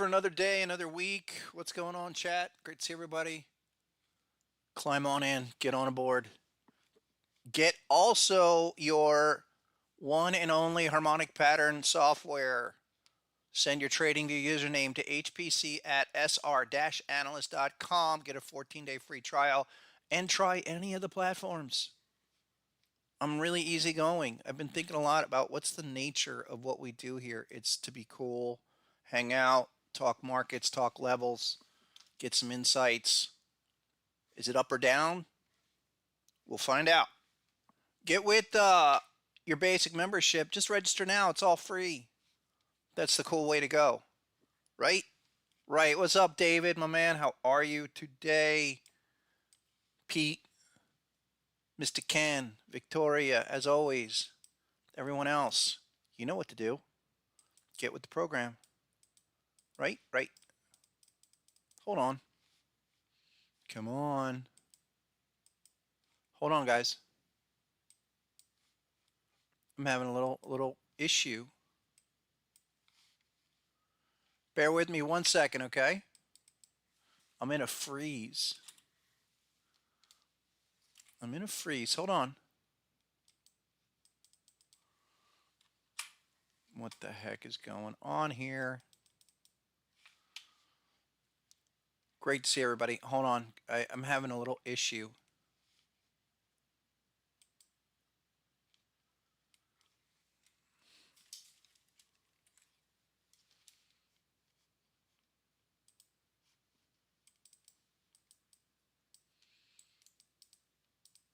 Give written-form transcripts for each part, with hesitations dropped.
for another day, another week. What's going on, chat? Great to see everybody. Climb on in, get on board. Get also your one and only harmonic pattern software. Send your trading view username to hpc@sr-analyst.com. Get a 14-day free trial and try any of the platforms. I'm really easygoing. I've been thinking a lot about what's the nature of what we do here. It's to be cool, hang out, talk markets, talk levels, get some insights. Is it up or down? We'll find out. Get with your basic membership. Just register now. It's all free. That's the cool way to go. Right? Right. What's up, David, my man? How are you today? Pete, Mr. Ken, Victoria, as always. Everyone else, you know what to do. Get with the program. Right? Right. Hold on. Come on. Hold on, guys. I'm having a little issue. Bear with me 1 second, okay? I'm in a freeze. I'm in a freeze. Hold on. What the heck is going on here? Great to see everybody. Hold on. I'm having a little issue.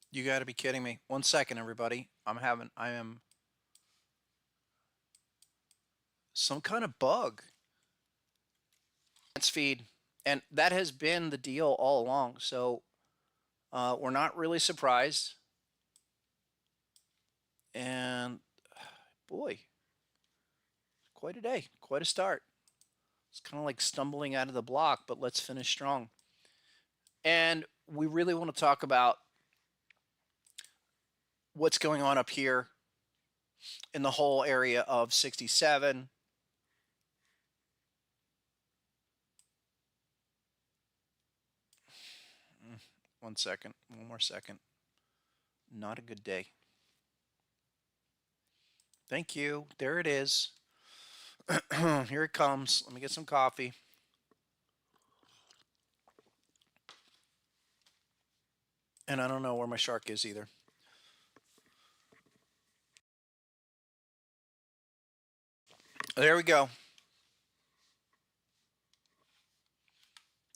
You got to be kidding me. 1 second, everybody. I am some kind of bug. Feed. And that has been the deal all along. So we're not really surprised. And boy, quite a day, quite a start. It's kind of like stumbling out of the block, but let's finish strong. And we really want to talk about what's going on up here in the whole area of 67. One second, one more second. Not a good day. Thank you. There it is. Here it comes. Let me get some coffee. And I don't know where my shark is either. There we go.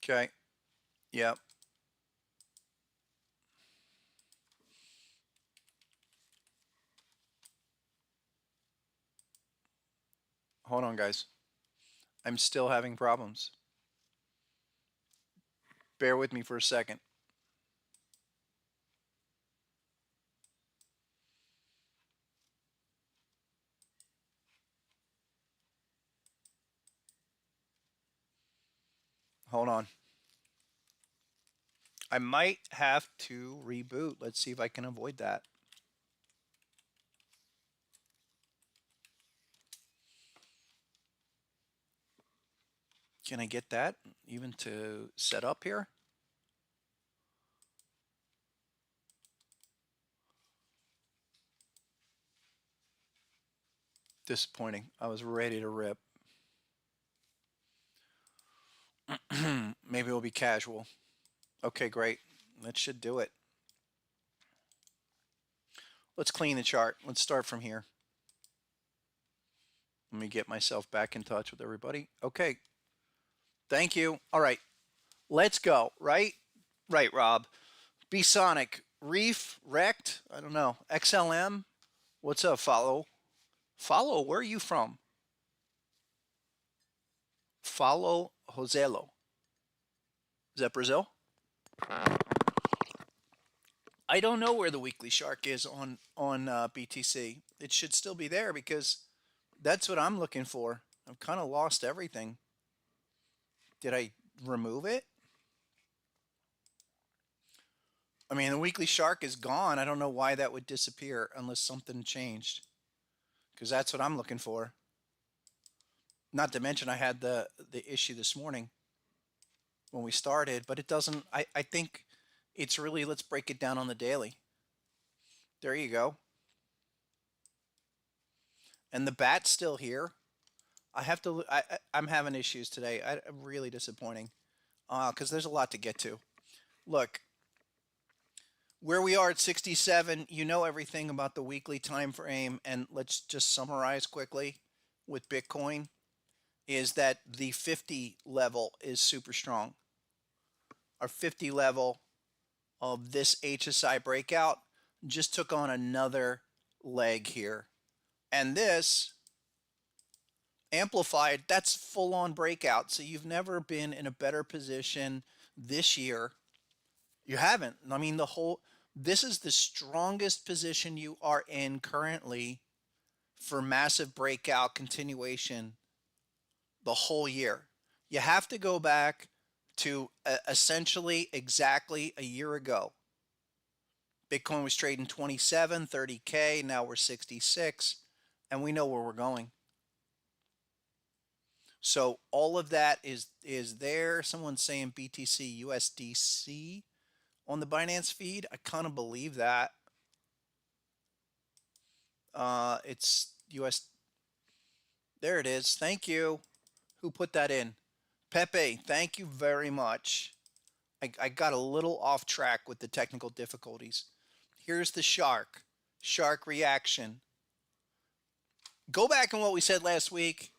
Okay. Yep. Hold on, guys. I'm still having problems. Bear with me for a second. Hold on. I might have to reboot. Let's see if I can avoid that. Can I get that even to set up here? Disappointing. I was ready to rip. Maybe it'll be casual. Okay, great. That should do it. Let's clean the chart. Let's start from here. Let me get myself back in touch with everybody. Okay. Thank you. All right. Let's go. Right? Right, Rob. B-Sonic. Reef. Rect. I don't know. XLM. What's up, Follow? Follow, where are you from? Follow Joselo. Is that Brazil? I don't know where the weekly shark is on BTC. It should still be there because that's what I'm looking for. I've kind of lost everything. Did I remove it? I mean, the weekly shark is gone. I don't know why that would disappear unless something changed. Because that's what I'm looking for. Not to mention I had the issue this morning when we started, but it doesn't, I think it's really, let's break it down on the daily. There you go. And the bat's still here. I have to, I'm having issues today. Really disappointing because there's a lot to get to. Look, where we are at 67, you know everything about the weekly time frame, and let's just summarize quickly with Bitcoin is that the 50 level is super strong. Our 50 level of this HSI breakout just took on another leg here. And this amplified, that's full on breakout. So you've never been in a better position this year. You haven't. I mean, this is the strongest position you are in currently for massive breakout continuation the whole year. You have to go back to essentially exactly a year ago. Bitcoin was trading 27, 30K. Now we're 66, and we know where we're going. So all of that is there. Someone's saying BTC USDC on the Binance feed. I kind of believe that. It's US. There it is. Thank you. Who put that in? Pepe, thank you very much. I got a little off track with the technical difficulties. Here's the shark reaction. Go back on what we said last week.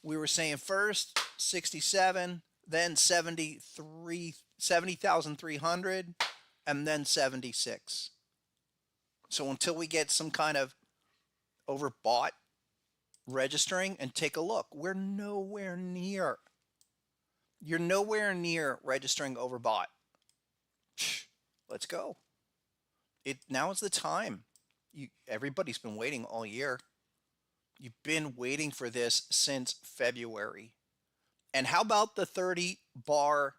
We were saying first 67, then 70,300, and then 76. So until we get some kind of overbought registering, and take a look, we're nowhere near. You're nowhere near registering overbought. Let's go. Now is the time. Everybody's been waiting all year. You've been waiting for this since February. And how about the 30 bar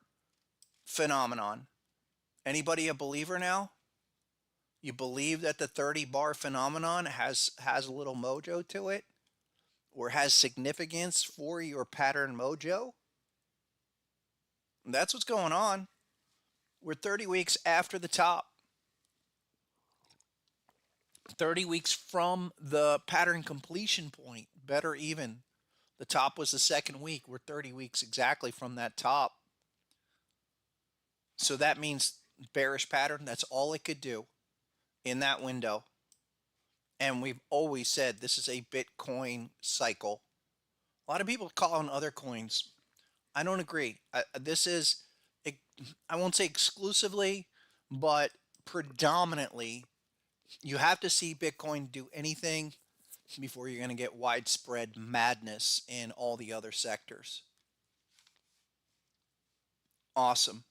phenomenon? Anybody a believer now? You believe that the 30 bar phenomenon has a little mojo to it, or has significance for your pattern mojo? And that's what's going on. We're 30 weeks after the top. 30 weeks from the pattern completion point, better even. The top was the second week. We're 30 weeks exactly from that top. So that means bearish pattern. That's all it could do in that window. And we've always said this is a Bitcoin cycle. A lot of people call on other coins. I don't agree. This is, I won't say exclusively, but predominantly, you have to see Bitcoin do anything before you're going to get widespread madness in all the other sectors. Awesome.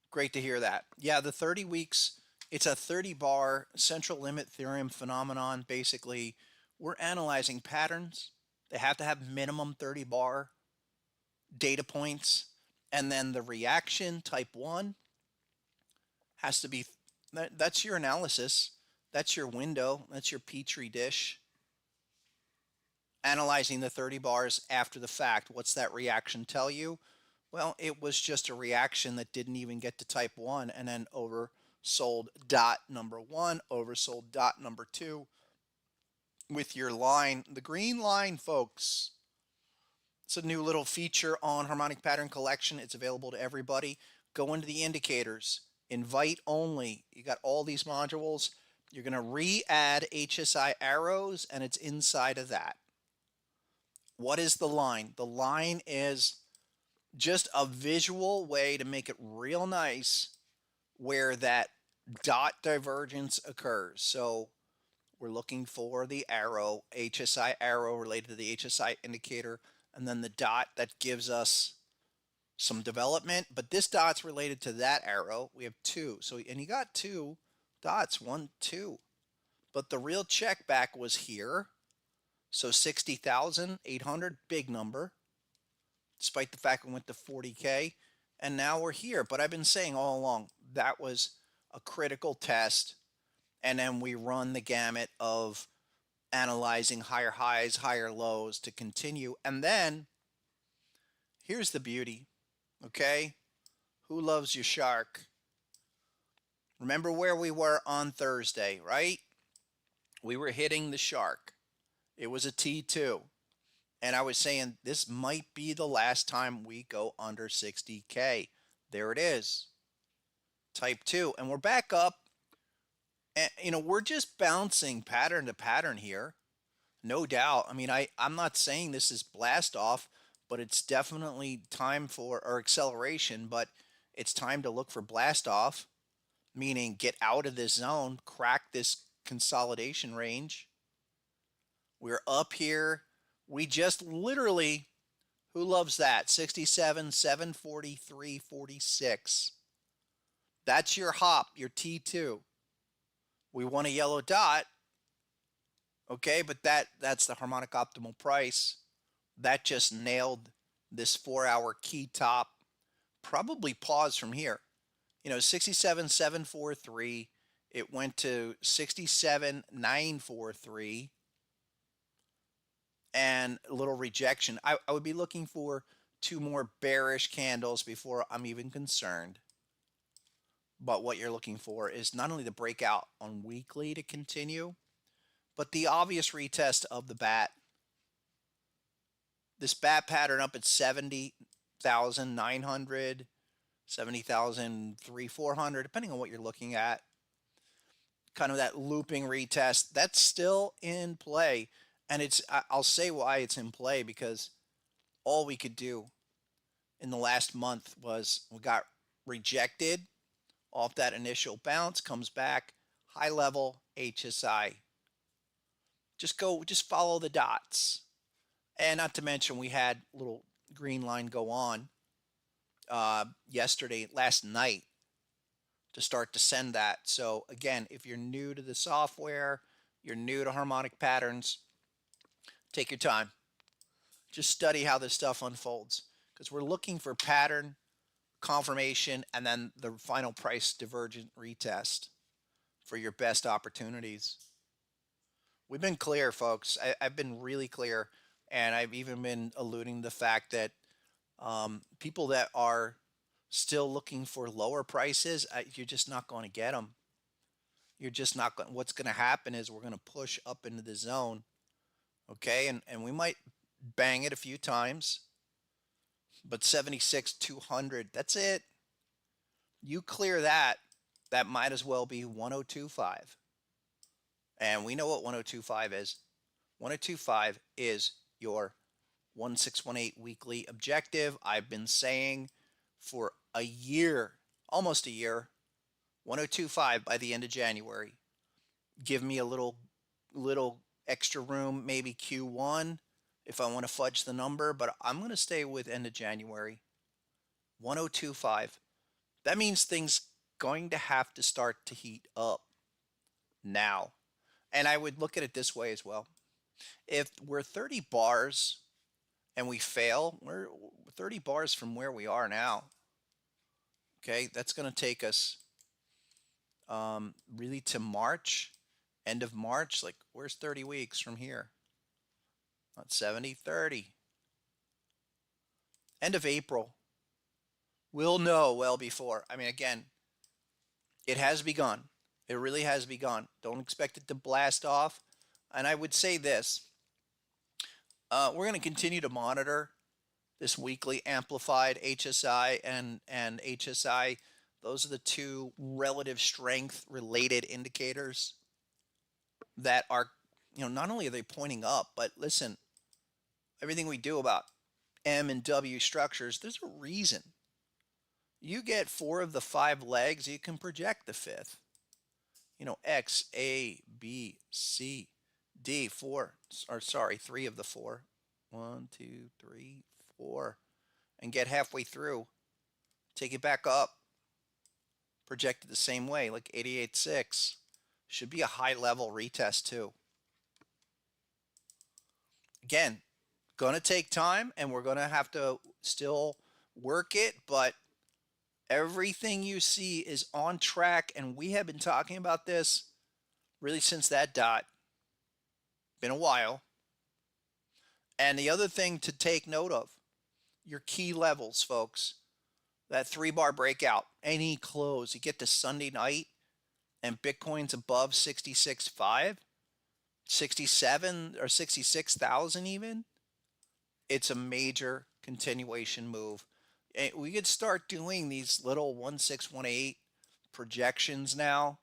Great to hear that. Yeah, the 30 weeks, it's a 30 bar central limit theorem phenomenon. Basically, we're analyzing patterns. They have to have minimum 30 bar data points. And then the reaction type 1 has to be, that's your analysis. That's your window. That's your petri dish. Analyzing the 30 bars after the fact. What's that reaction tell you? Well, it was just a reaction that didn't even get to type 1 and then oversold dot number 1, oversold dot number 2 with your line, the green line, folks. It's a new little feature on Harmonic Pattern Collection. It's available to everybody. Go into the indicators, invite only. You got all these modules. You're going to re-add HSI arrows, and it's inside of that. What is the line? The line is just a visual way to make it real nice where that dot divergence occurs. So we're looking for the arrow, HSI arrow related to the HSI indicator, and then the dot that gives us some development. But this dot's related to that arrow. We have 2. So, and you got 2 dots, 1, 2. But the real check back was here. So 60,800, big number, despite the fact we went to 40K. And now we're here. But I've been saying all along, that was a critical test. And then we run the gamut of analyzing higher highs, higher lows to continue. And then here's the beauty, okay? Who loves your shark? Remember where we were on Thursday, right? We were hitting the shark. It was a T2. And I was saying this might be the last time we go under 60K. There it is. Type 2. And we're back up. And, we're just bouncing pattern to pattern here. No doubt. I mean, I'm not saying this is blast off, but it's definitely time for, or acceleration, but it's time to look for blast off, meaning get out of this zone, crack this consolidation range. We're up here. We just literally, who loves that? 67, 743, 46. That's your hop, your T2. We want a yellow dot. Okay, but that's the harmonic optimal price. That just nailed this 4-hour key top. Probably pause from here. 67,743. It went to 67,943. And a little rejection. I would be looking for 2 more bearish candles before I'm even concerned. But what you're looking for is not only the breakout on weekly to continue, but the obvious retest of the bat. This bat pattern up at 70,900, 70,300, 400, depending on what you're looking at. Kind of that looping retest. That's still in play. And I'll say why it's in play, because all we could do in the last month was we got rejected off that initial bounce, comes back, high level HSI. Just follow the dots. And not to mention, we had a little green line go on last night, to start to send that. So again, if you're new to the software, you're new to harmonic patterns, take your time. Just study how this stuff unfolds, because we're looking for pattern confirmation and then the final price divergent retest for your best opportunities. We've been clear, folks. I've been really clear, and I've even been alluding to the fact that people that are still looking for lower prices, you're just not going to get them. You're just not going. What's going to happen is we're going to push up into the zone, okay, and we might bang it a few times, but 76,200, that's it. You clear that, that might as well be 102.5. And we know what 102.5 is. 102.5 is your 1618 weekly objective. I've been saying for a year, almost a year, 102.5 by the end of January. Give me a little extra room, maybe Q1 if I want to fudge the number, but I'm going to stay with end of January. 102.5. That means things going to have to start to heat up now. And I would look at it this way as well. If we're 30 bars and we fail, we're 30 bars from where we are now. Okay, that's going to take us really to March, end of March. Like, where's 30 weeks from here? Not 70, 30. End of April. We'll know well before. I mean, again, it has begun. It really has begun. Don't expect it to blast off. And I would say this. We're going to continue to monitor this weekly amplified HSI and HSI. Those are the two relative strength related indicators that are, not only are they pointing up, but listen, everything we do about M and W structures, there's a reason. You get 4 of the 5 legs, you can project the 5th. X, A, B, C, D, 3 of the 4. 1, 2, 3, 4. And get halfway through. Take it back up. Project it the same way, like 88.6. Should be a high level retest too. Again, gonna take time, and we're gonna have to still work it, but everything you see is on track, and we have been talking about this really since that dot. Been a while. And the other thing to take note of, your key levels, folks. That 3-bar breakout, any close, you get to Sunday night and Bitcoin's above 66.5, 67 or 66,000 even, it's a major continuation move. And we could start doing these little 1618 projections now.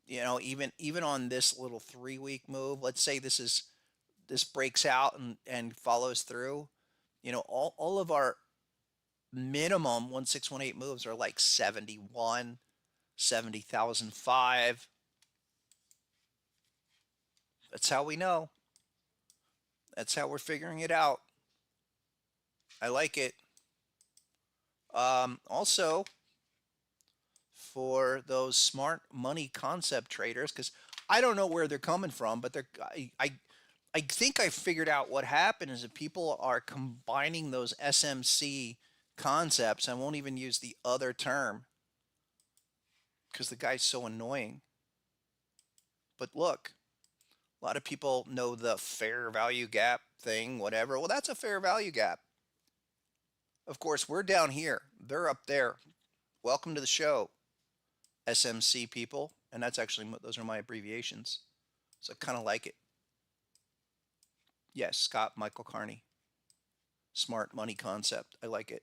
You know, even on this little 3-week move, let's say this breaks out and follows through. You know, all of our minimum 1618 moves are like 71, 70,005. That's how we know. That's how we're figuring it out. I like it. Also, for those smart money concept traders, because I don't know where they're coming from, but I think I figured out what happened is that people are combining those SMC concepts. I won't even use the other term because the guy's so annoying. But look, a lot of people know the fair value gap thing, whatever. Well, that's a fair value gap. Of course, we're down here. They're up there. Welcome to the show, SMC people. And that's actually, those are my abbreviations. So I kind of like it. Yes, Scott Michael Carney. Smart money concept. I like it.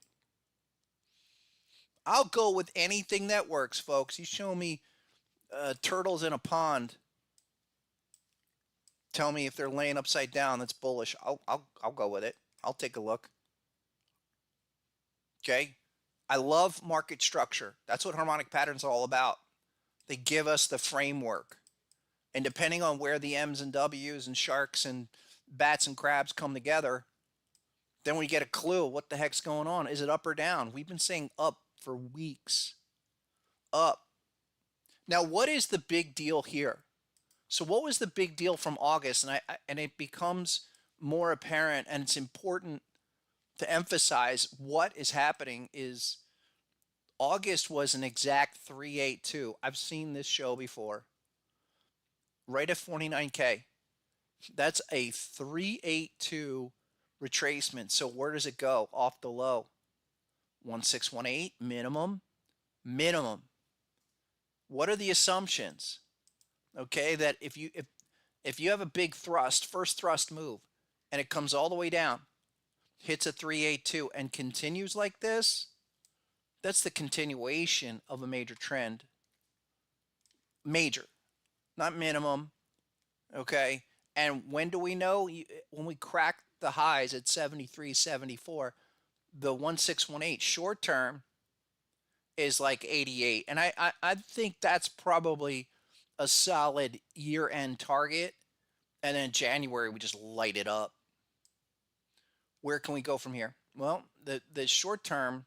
I'll go with anything that works, folks. You show me turtles in a pond. Tell me if they're laying upside down. That's bullish. I'll go with it. I'll take a look. Okay. I love market structure. That's what harmonic patterns are all about. They give us the framework. And depending on where the M's and W's and sharks and bats and crabs come together, then we get a clue what the heck's going on. Is it up or down? We've been saying up for weeks. Up. Now, what is the big deal here? So what was the big deal from August? And it becomes more apparent, and it's important to emphasize what is happening is August was an exact 382. I've seen this show before. Right at 49K. That's a 382 retracement. So where does it go? Off the low. 1618 minimum. Minimum. What are the assumptions? Okay, that if you have a big thrust, first thrust move, and it comes all the way down, hits a 382 and continues like this, that's the continuation of a major trend. Major, not minimum. Okay, and when do we know? When we crack the highs at 73, 74, the 1618 short term is like 88, and I think that's probably a solid year-end target, and then January we just light it up. Where can we go from here? Well, the short term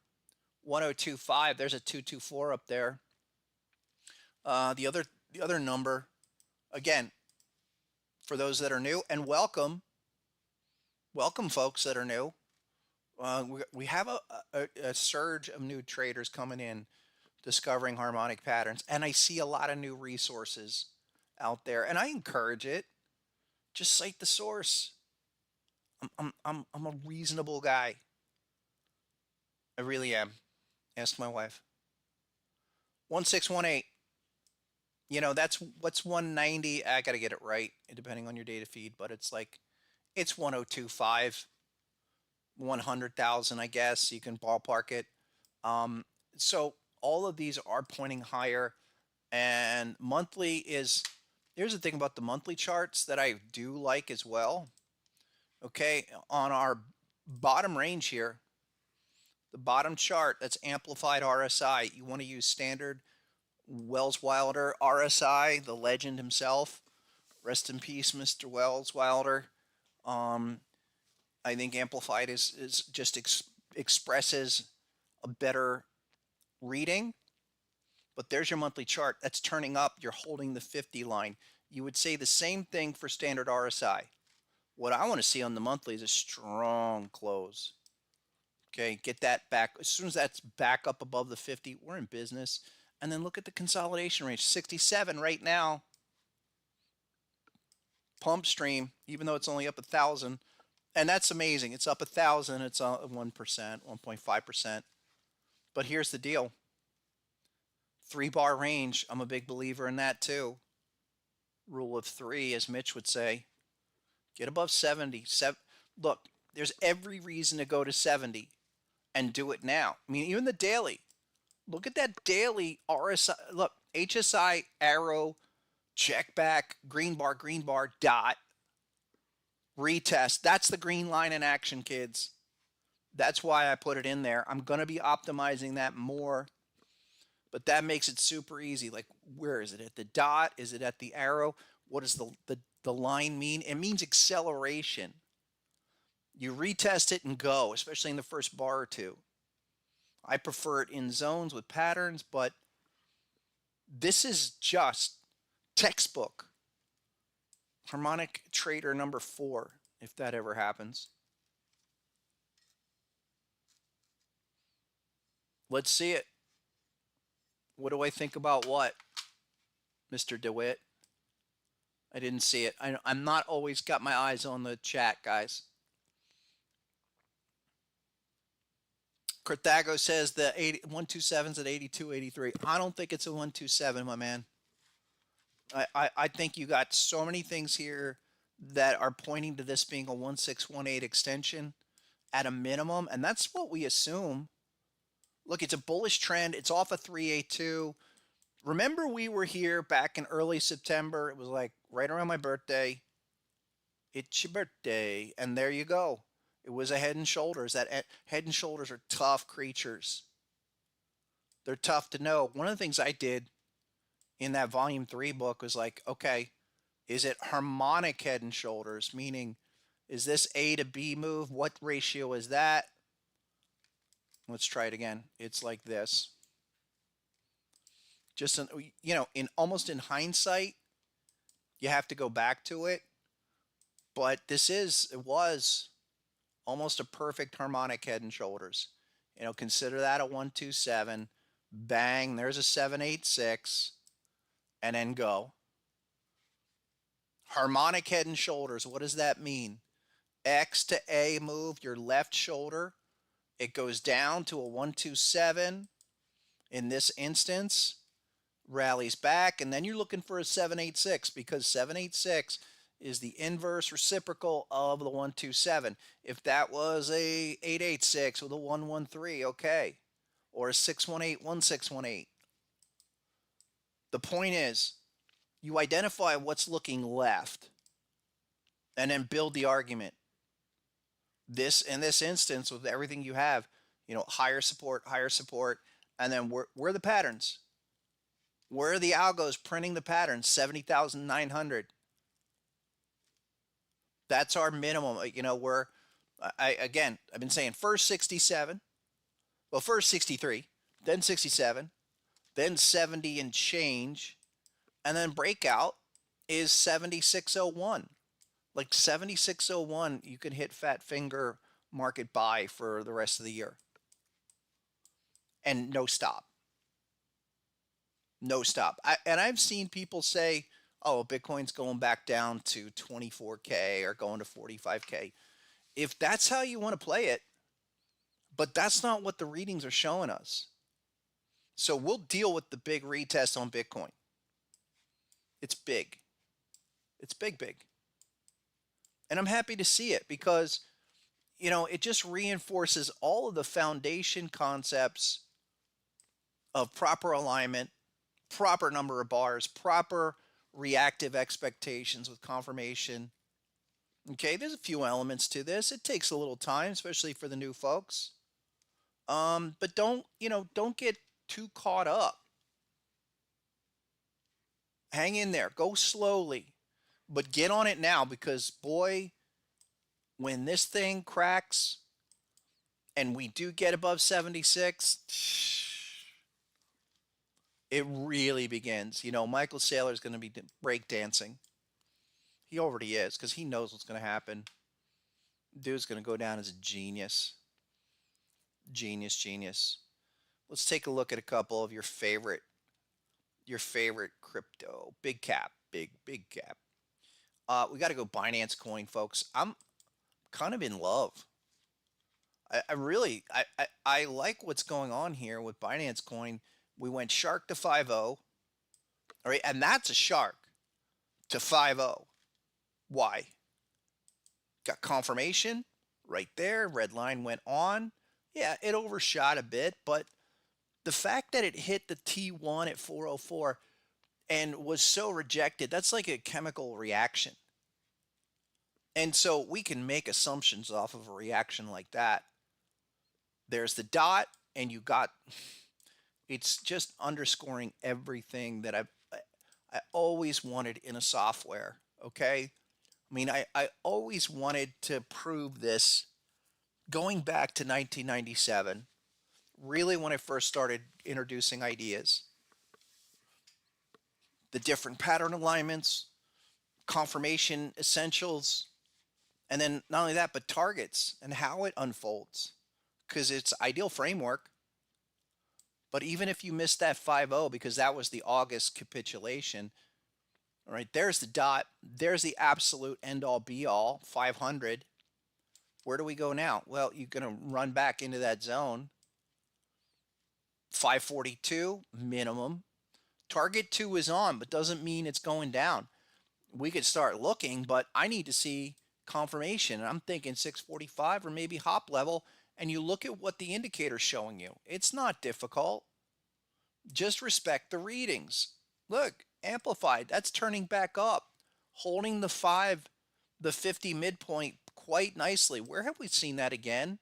1025, there's a 224 up there. The other number, again, for those that are new, and welcome folks that are new. We have a surge of new traders coming in, discovering harmonic patterns, and I see a lot of new resources out there, and I encourage it. Just cite the source. I'm a reasonable guy. I really am. Ask my wife. 1618. You know, that's what's 190. I got to get it right, depending on your data feed, but it's 1025, 100,000, I guess. You can ballpark it. So all of these are pointing higher, and monthly is, here's the thing about the monthly charts that I do like as well. Okay, on our bottom range here, the bottom chart, that's amplified RSI. You want to use standard Wells Wilder RSI, the legend himself. Rest in peace, Mr. Wells Wilder. I think amplified is just expresses a better reading. But there's your monthly chart. That's turning up. You're holding the 50 line. You would say the same thing for standard RSI. What I want to see on the monthly is a strong close. Okay, get that back. As soon as that's back up above the 50, we're in business. And then look at the consolidation range, 67 right now. pump stream, even though it's only up 1,000. And that's amazing. It's up 1,000. It's 1%, 1.5%. But here's the deal. 3-bar range. I'm a big believer in that too. Rule of 3, as Mitch would say. Get above 70. Look, there's every reason to go to 70 and do it now. I mean, even the daily. Look at that daily RSI. Look, HSI, arrow, check back, green bar, dot, retest. That's the green line in action, kids. That's why I put it in there. I'm going to be optimizing that more, but that makes it super easy. Like, where is it? At the dot? Is it at the arrow? What does the line mean? It means acceleration. You retest it and go, especially in the first bar or two. I prefer it in zones with patterns, but this is just textbook harmonic trader number 4, if that ever happens. Let's see it. What do I think about what, Mr. DeWitt? I didn't see it. I'm not always got my eyes on the chat, guys. Carthago says the 127's at 82.83. I don't think it's a 127, my man. I think you got so many things here that are pointing to this being a 1618 extension at a minimum, and that's what we assume. Look, it's a bullish trend. It's off a 382. Remember, we were here back in early September. It was like right around my birthday. It's your birthday, and there you go. It was a Head and Shoulders. That Head and Shoulders are tough creatures. They're tough to know. One of the things I did in that volume 3 book was like, okay, is it harmonic Head and Shoulders? Meaning, is this A to B move? What ratio is that? Let's try it again. It's like this. Just, in almost in hindsight, you have to go back to it. But it was almost a perfect harmonic Head and Shoulders. Consider that a 127. Bang, there's a 786. And then go. Harmonic Head and Shoulders, what does that mean? X to A move, your left shoulder. It goes down to a 127. In this instance, rallies back, and then you're looking for a 786 because 786 is the inverse reciprocal of the 127. If that was a 886 with a 113, okay, or a 618, 1618. The point is, you identify what's looking left and then build the argument. In this instance, with everything you have, higher support, and then where are the patterns? Where are the algos printing the patterns? 70,900. That's our minimum. I've been saying first 67, first 63, then 67, then 70 and change, and then breakout is 7601. Like 7601, you can hit fat finger market buy for the rest of the year. And no stop. No stop. I've seen people say, oh, Bitcoin's going back down to 24K or going to 45K. If that's how you want to play it, but that's not what the readings are showing us. So we'll deal with the big retest on Bitcoin. It's big. It's big. And I'm happy to see it because, it just reinforces all of the foundation concepts of proper alignment, proper number of bars, proper reactive expectations with confirmation. Okay, there's a few elements to this. It takes a little time, especially for the new folks. But don't get too caught up. Hang in there. Go slowly. But get on it now because, boy, when this thing cracks and we do get above 76, it really begins. Michael Saylor's going to be breakdancing. He already is because he knows what's going to happen. Dude's going to go down as a genius. Genius. Let's take a look at a couple of your favorite crypto. Big cap. We got to go Binance Coin, folks. I'm kind of in love. I really I like what's going on here with Binance Coin. We went shark to 5.0, all right, and that's a shark to 5.0. Why? Got confirmation right there. Red line went on. Yeah, it overshot a bit, but the fact that it hit the T1 at 404 and was so rejected, that's like a chemical reaction. And so we can make assumptions off of a reaction like that. There's the dot, and you got, it's just underscoring everything that I always wanted in a software. Okay. I mean, I always wanted to prove this going back to 1997, really when I first started introducing ideas. The different pattern alignments, confirmation essentials, and then not only that, but targets and how it unfolds. Because it's ideal framework. But even if you missed that 5.0, because that was the August capitulation, all right, there's the dot. There's the absolute end all be all, 500. Where do we go now? Well, you're going to run back into that zone. 542 minimum. Target 2 is on, but doesn't mean it's going down. We could start looking, but I need to see confirmation. And I'm thinking 645 or maybe hop level. And you look at what the indicator's showing you. It's not difficult. Just respect the readings. Look, amplified. That's turning back up, holding the 50 midpoint quite nicely. Where have we seen that again?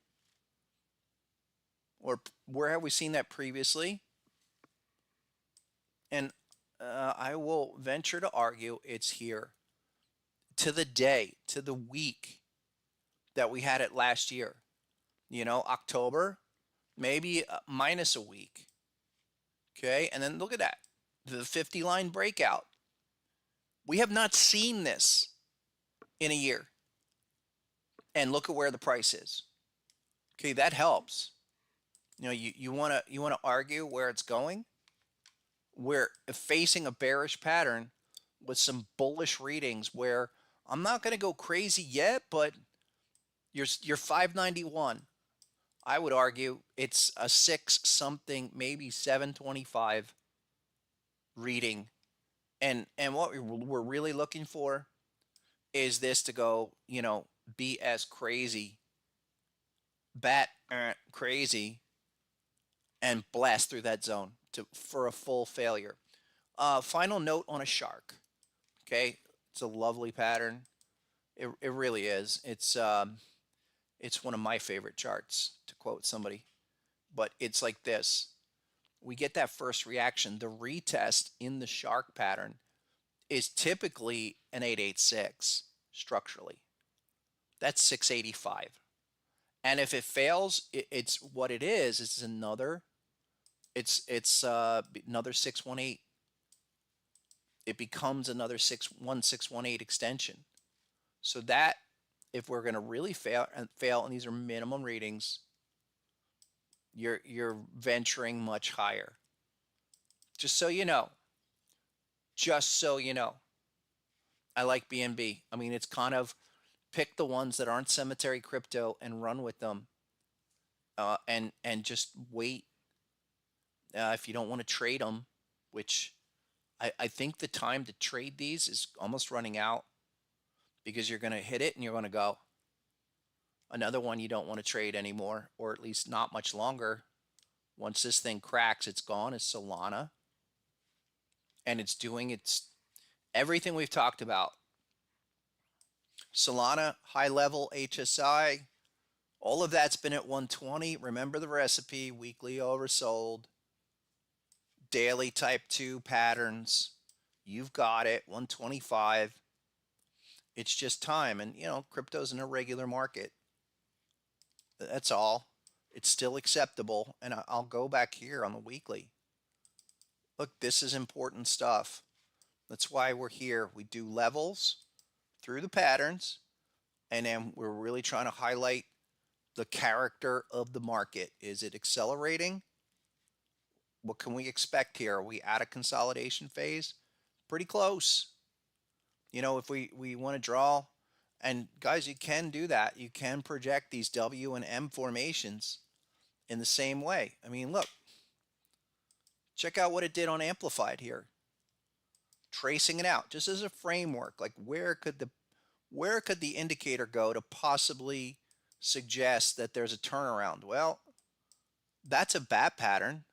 Or where have we seen that previously? And I will venture to argue it's here. To the day, to the week that we had it last year. You know, October, maybe minus a week. Okay, and then look at that. The 50 line breakout. We have not seen this in a year. And look at where the price is. Okay, that helps. You know, you want to argue where it's going. We're facing a bearish pattern with some bullish readings where I'm not going to go crazy yet, but you're 591. I would argue it's a 6 something, maybe 725 reading. And what we're really looking for is this to go, you know, be as crazy, crazy, and blast through that zone for a full failure. Final note on a shark. Okay, it's a lovely pattern. It really is. It's one of my favorite charts, to quote somebody. But it's like this. We get that first reaction. The retest in the shark pattern is typically an 886 structurally. That's 685. And if it fails, it's what it is. It's another 618. It becomes another 618 extension. So that, if we're going to really fail, and these are minimum readings, you're venturing much higher. Just so you know. Just so you know. I like BNB. I mean, it's kind of pick the ones that aren't cemetery crypto and run with them. And just wait. If you don't want to trade them, which I think the time to trade these is almost running out, because you're going to hit it and you're going to go. Another one you don't want to trade anymore, or at least not much longer. Once this thing cracks, it's gone, is Solana. And it's doing everything we've talked about. Solana, high level HSI, all of that's been at 120. Remember the recipe, weekly oversold, daily type 2 patterns. You've got it, 125. It's just time. And, you know, crypto's an irregular market. That's all. It's still acceptable. And I'll go back here on the weekly. Look, this is important stuff. That's why we're here. We do levels through the patterns, and then we're really trying to highlight the character of the market. Is it accelerating? What can we expect here? Are we at a consolidation phase? Pretty close. You know, if we want to draw, and guys, you can do that. You can project these W and M formations in the same way. I mean, look, check out what it did on amplified here. Tracing it out just as a framework, like where could the indicator go to possibly suggest that there's a turnaround? Well, that's a bat pattern.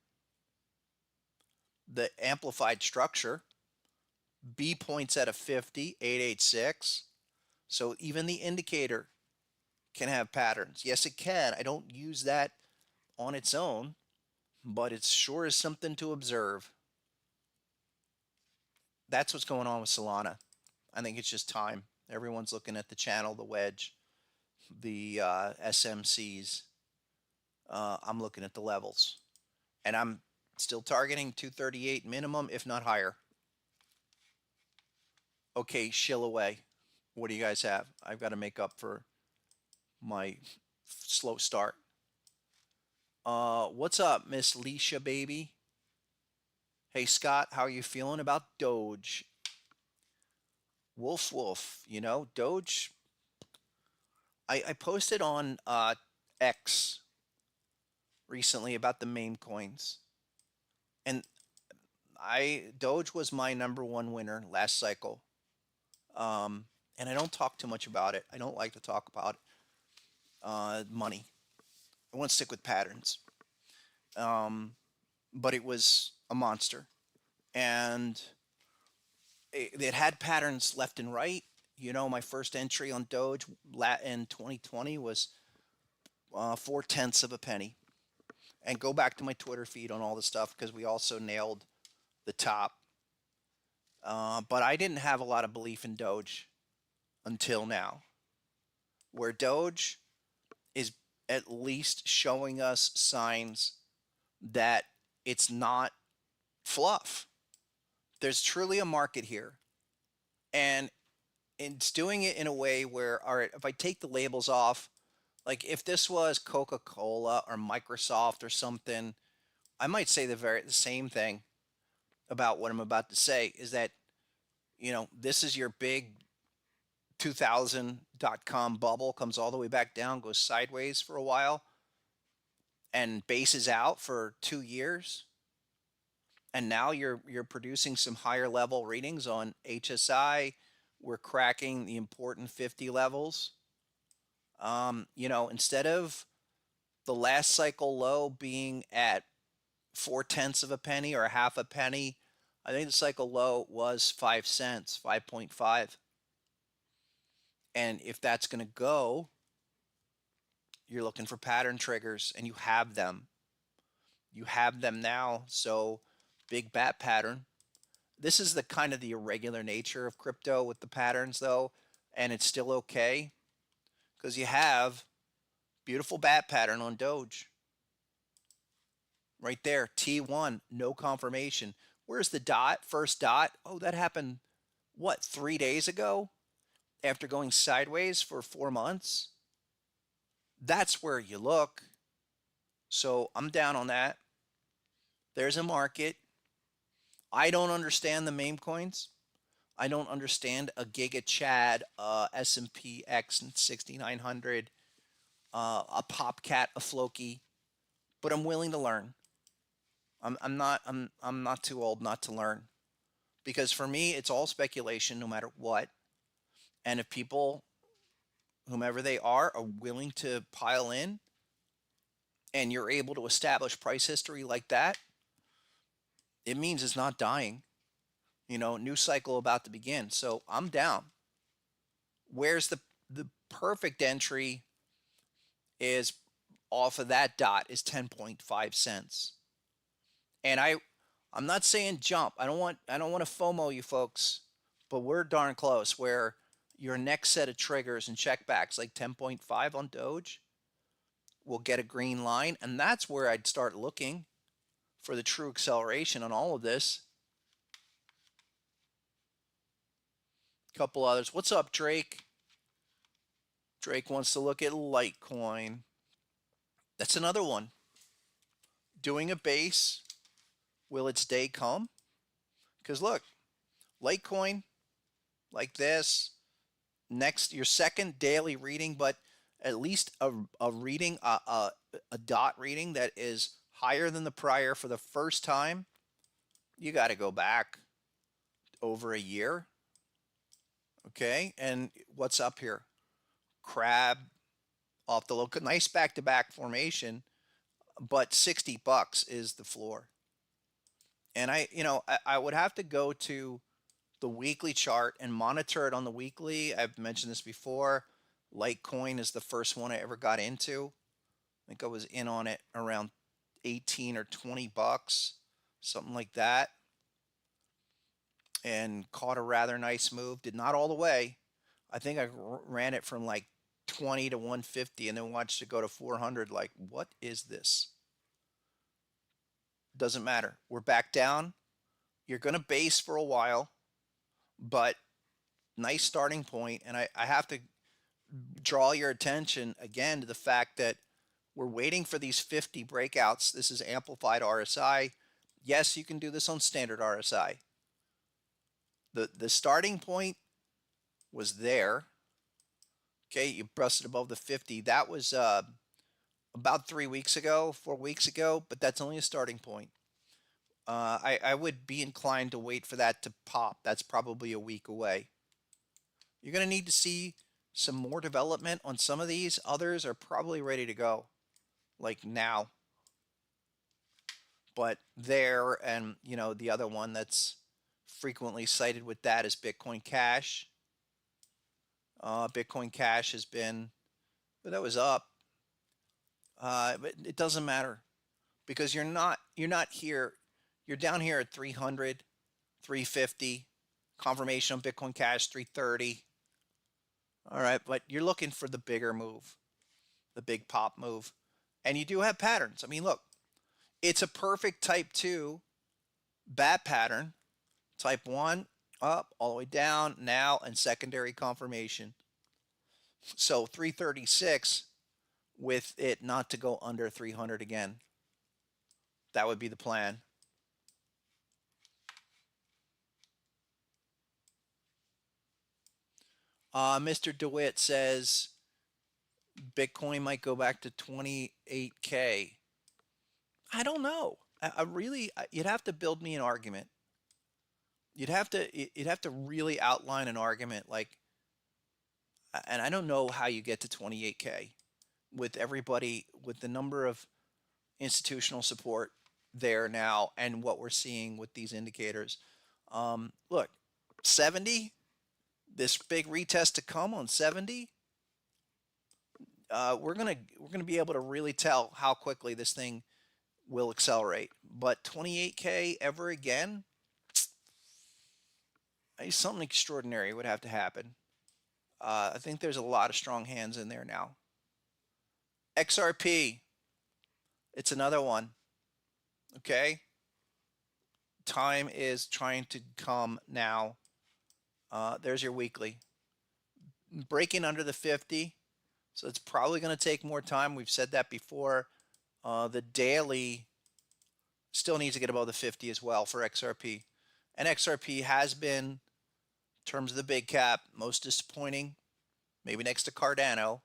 The amplified structure, B points at a 50, 886. So even the indicator can have patterns. Yes, it can. I don't use that on its own, but it sure is something to observe. That's what's going on with Solana. I think it's just time. Everyone's looking at the channel, the wedge, the SMCs. I'm looking at the levels, and I'm still targeting 238 minimum, if not higher. Okay, shill away. What do you guys have? I've got to make up for my slow start. What's up, Miss Leisha, baby? Hey, Scott, how are you feeling about Doge? Wolf, you know, Doge. I posted on X recently about the meme coins, and Doge was my #1 winner last cycle. And I don't talk too much about it. I don't like to talk about money. I want to stick with patterns. But it was a monster, and it had patterns left and right. You know, my first entry on Doge in 2020 was 4/10 of a penny. And go back to my Twitter feed on all the stuff because we also nailed the top. But I didn't have a lot of belief in Doge until now, where Doge is at least showing us signs that it's not fluff. There's truly a market here. And it's doing it in a way where, all right, if I take the labels off, like if this was Coca-Cola or Microsoft or something, I might say the same thing about what I'm about to say, is that, you know, this is your big 2000.com bubble, comes all the way back down, goes sideways for a while, and bases out for 2 years. And now you're producing some higher level readings on HSI. We're cracking the important 50 levels. You know, instead of the last cycle low being at 4/10 of a penny or a half a penny, I think the cycle low was 5 cents, 5.5. And if that's going to go, you're looking for pattern triggers, and you have them. You have them now. So big bat pattern. This is the kind of the irregular nature of crypto with the patterns, though, and it's still okay because you have beautiful bat pattern on Doge. Right there, T1, no confirmation. Where's the dot? First dot. Oh, that happened, what, 3 days ago after going sideways for 4 months? That's where you look. So I'm down on that. There's a market. I don't understand the meme coins. I don't understand a Giga Chad, S&P X 6900, a Popcat, a Floki, but I'm willing to learn. I'm not too old not to learn, because for me it's all speculation no matter what. And if people, whomever they are willing to pile in, and you're able to establish price history like that, it means it's not dying. You know, new cycle about to begin. So I'm down. Where's the perfect entry is off of that dot is 10.5 cents. And I'm not saying jump. I don't want to FOMO you folks, but we're darn close where your next set of triggers and checkbacks like 10.5 on Doge will get a green line, and that's where I'd start looking for the true acceleration on all of this. Couple others. What's up, Drake? Drake wants to look at Litecoin. That's another one. Doing a base. Will its day come? Because look, Litecoin like this. Next, your second daily reading, but at least a reading, a dot reading that is higher than the prior for the first time, you got to go back over a year. Okay. And what's up here? Crab off the low, nice back to back formation, but $60 is the floor. And I would have to go to the weekly chart and monitor it on the weekly. I've mentioned this before. Litecoin is the first one I ever got into. I think I was in on it around 18 or $20, something like that, and caught a rather nice move. Did not all the way. I think I ran it from like 20 to 150 and then watched it go to 400. Like, what is this? Doesn't matter. We're back down. You're going to base for a while, but nice starting point. And I have to draw your attention again to the fact that we're waiting for these 50 breakouts. This is amplified RSI. Yes, you can do this on standard RSI. The starting point was there. Okay, you busted above the 50. That was about 3 weeks ago, 4 weeks ago, but that's only a starting point. I would be inclined to wait for that to pop. That's probably a week away. You're going to need to see some more development on some of these. Others are probably ready to go, like now. But there, and the other one that's frequently cited with that is Bitcoin Cash. Bitcoin Cash has been, but that was up. But it doesn't matter because you're not here. You're down here at 300, 350. Confirmation on Bitcoin Cash 330. All right, but you're looking for the bigger move, the big pop move. And you do have patterns. I mean, look, it's a perfect type 2 bat pattern. Type 1 up, all the way down, now, and secondary confirmation. So 336 with it not to go under 300 again. That would be the plan. Mr. DeWitt says Bitcoin might go back to 28K. I don't know. I really, you'd have to build me an argument. You'd have to really outline an argument, like, and I don't know how you get to 28K with everybody, with the number of institutional support there now and what we're seeing with these indicators. Look, 70, this big retest to come on 70. We're gonna be able to really tell how quickly this thing will accelerate. But 28K ever again, something extraordinary would have to happen. I think there's a lot of strong hands in there now. XRP, it's another one. Okay, time is trying to come now. There's your weekly, breaking under the 50, so it's probably going to take more time. We've said that before. The daily still needs to get above the 50 as well for XRP, and XRP has been, in terms of the big cap, most disappointing, maybe next to Cardano,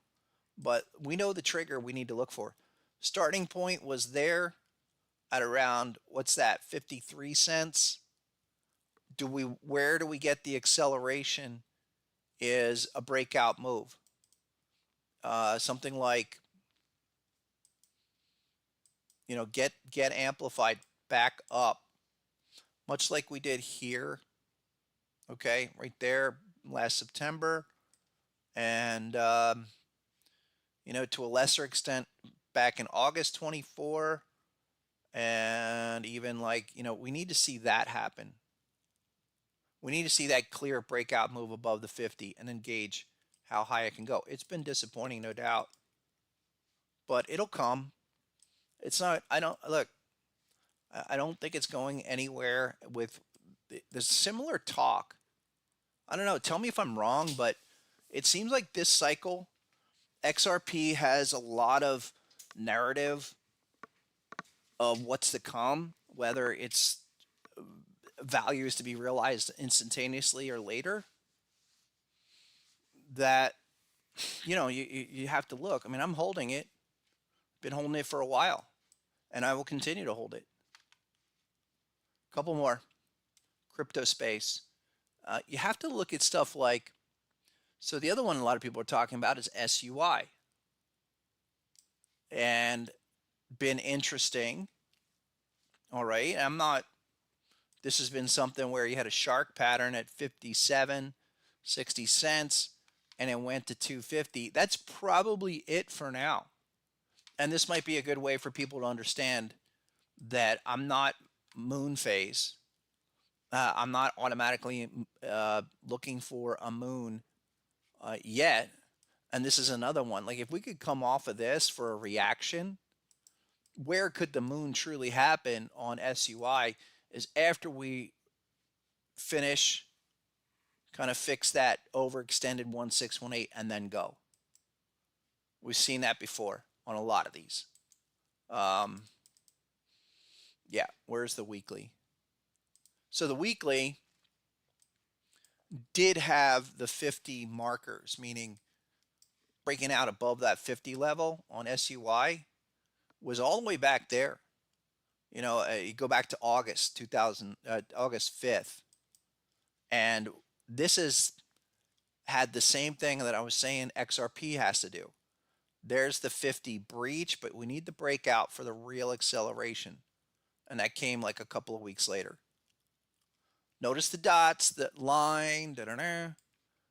but we know the trigger we need to look for. Starting point was there at around, what's that, 53 cents. Where do we get the acceleration is a breakout move. Something like, get amplified back up, much like we did here. Okay, right there last September, and to a lesser extent back in August 24, and even we need to see that happen. We need to see that clear breakout move above the 50 and then gauge how high it can go. It's been disappointing, no doubt, but it'll come. It's not, I don't think it's going anywhere with the similar talk. I don't know. Tell me if I'm wrong, but it seems like this cycle, XRP has a lot of narrative of what's to come, whether it's value is to be realized instantaneously or later. that, you have to look. I mean, I'm holding it, been holding it for a while, and I will continue to hold it. Couple more. Crypto space. You have to look at stuff like, so the other one a lot of people are talking about is SUI. And been interesting. All right. This has been something where you had a shark pattern at 57, 60 cents, and it went to 250. That's probably it for now. And this might be a good way for people to understand that I'm not moon phase. I'm not automatically looking for a moon yet. And this is another one. Like, if we could come off of this for a reaction, where could the moon truly happen on SUI is after we finish, kind of fix that overextended 1618 and then go. We've seen that before on a lot of these. Yeah, where's the weekly? So the weekly did have the 50 markers, meaning breaking out above that 50 level on SUI was all the way back there. You go back to August 5th, and this has had the same thing that I was saying XRP has to do. There's the 50 breach, but we need the breakout for the real acceleration, and that came like a couple of weeks later. Notice the dots, the line,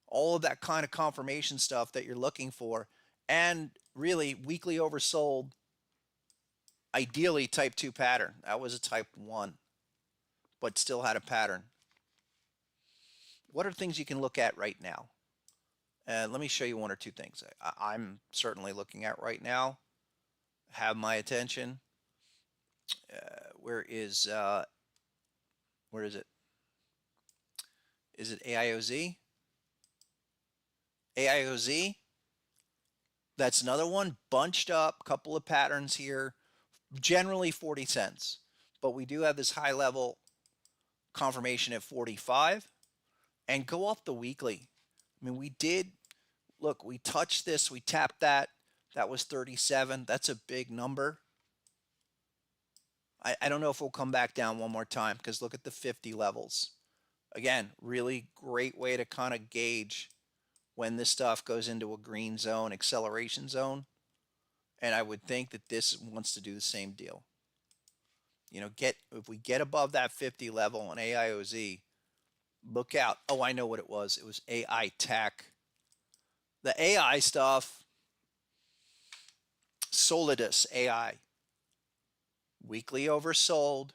all of that kind of confirmation stuff that you're looking for, and really weekly oversold. Ideally type 2 pattern. That was a type 1, but still had a pattern. What are things you can look at right now? And let me show you one or two things I'm certainly looking at right now. Have my attention. Where is it? Is it AIOZ? AIOZ. That's another one, bunched up, couple of patterns here, generally 40 cents. But we do have this high level confirmation at 45. And go off the weekly. I mean, we did, look, we touched this, we tapped that. That was 37. That's a big number. I don't know if we'll come back down one more time, because look at the 50 levels. Again, really great way to kind of gauge when this stuff goes into a green zone, acceleration zone. And I would think that this wants to do the same deal. If we get above that 50 level on AIOZ, look out. Oh, I know what it was. It was AI tech. The AI stuff, Solidus AI. Weekly oversold,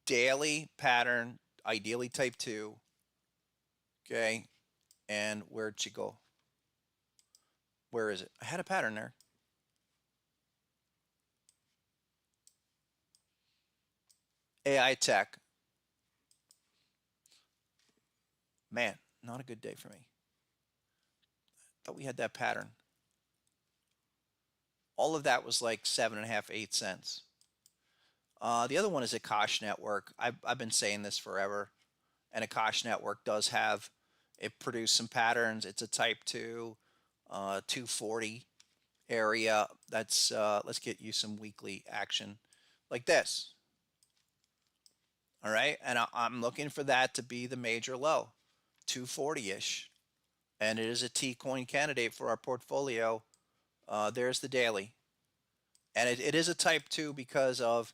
daily pattern, ideally type 2. Okay. And where'd she go? Where is it? I had a pattern there. AI tech. Man, not a good day for me. Thought we had that pattern. All of that was like 7.5, 8 cents. The other one is Akash Network. I've been saying this forever. And Akash Network does have, it produced some patterns. It's a type 2, 240 area. That's, let's get you some weekly action like this. All right. And I'm looking for that to be the major low, 240-ish. And it is a T coin candidate for our portfolio. There's the daily. And it is a type 2 because of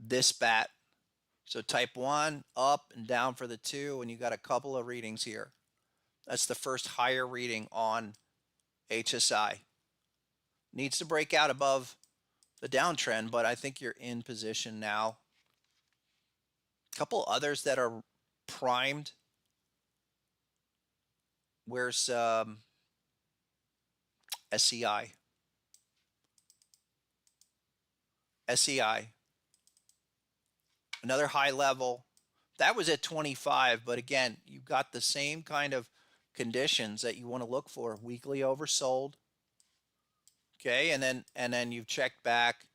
this bat. So type 1 up and down for the 2, and you got a couple of readings here. That's the first higher reading on HSI. Needs to break out above the downtrend, but I think you're in position now. A couple others that are primed. Where's SEI? SEI. Another high level. That was at 25, but again, you've got the same kind of conditions that you want to look for. Weekly oversold. Okay, and then you've checked back. I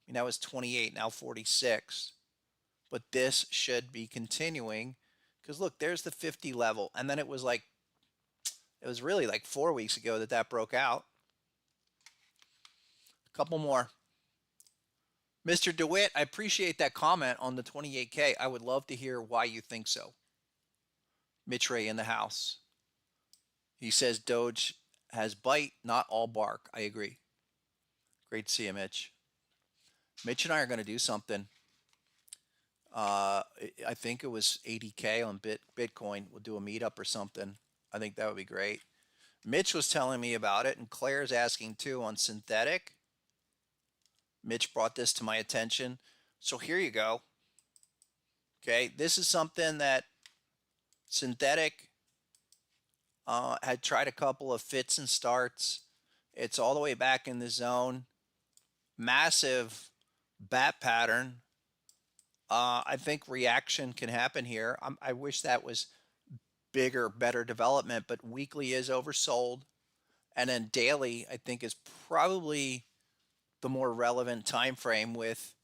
mean, that was 28, now 46. But this should be continuing, because look, there's the 50 level, and then it was like It was really like 4 weeks ago that that broke out. A couple more. Mr. DeWitt, I appreciate that comment on the 28K. I would love to hear why you think so. Mitch Ray in the house. He says Doge has bite, not all bark. I agree. Great to see you, Mitch. Mitch and I are going to do something. I think it was 80K on Bitcoin. We'll do a meetup or something. I think that would be great. Mitch was telling me about it, and Claire's asking too on synthetic. Mitch brought this to my attention. So here you go. Okay, this is something that synthetic had tried a couple of fits and starts. It's all the way back in the zone. Massive bat pattern. I think reaction can happen here. I wish that was bigger, better development, but weekly is oversold. And then daily, I think, is probably the more relevant time frame with,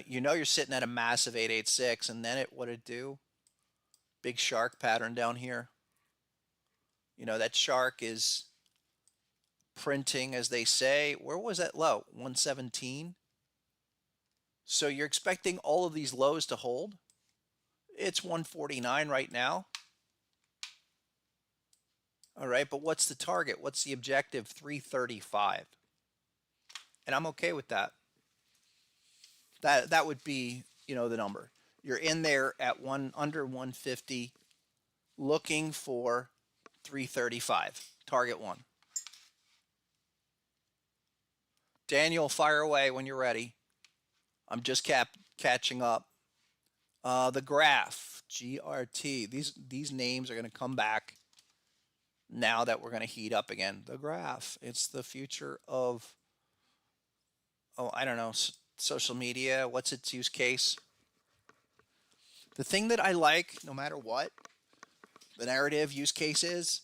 you're sitting at a massive 886, and then what it do? Big shark pattern down here. That shark is printing, as they say. Where was that low? 117. So you're expecting all of these lows to hold. It's 149 right now. All right, but what's the target? What's the objective? 335. And I'm okay with that. That would be, the number. You're in there at under 150, looking for 335. Target one. Daniel, fire away when you're ready. I'm just catching up. The graph, GRT. These names are going to come back now that we're going to heat up again. The graph. It's the future of, I don't know, social media. What's its use case? The thing that I like, no matter what the narrative use case is,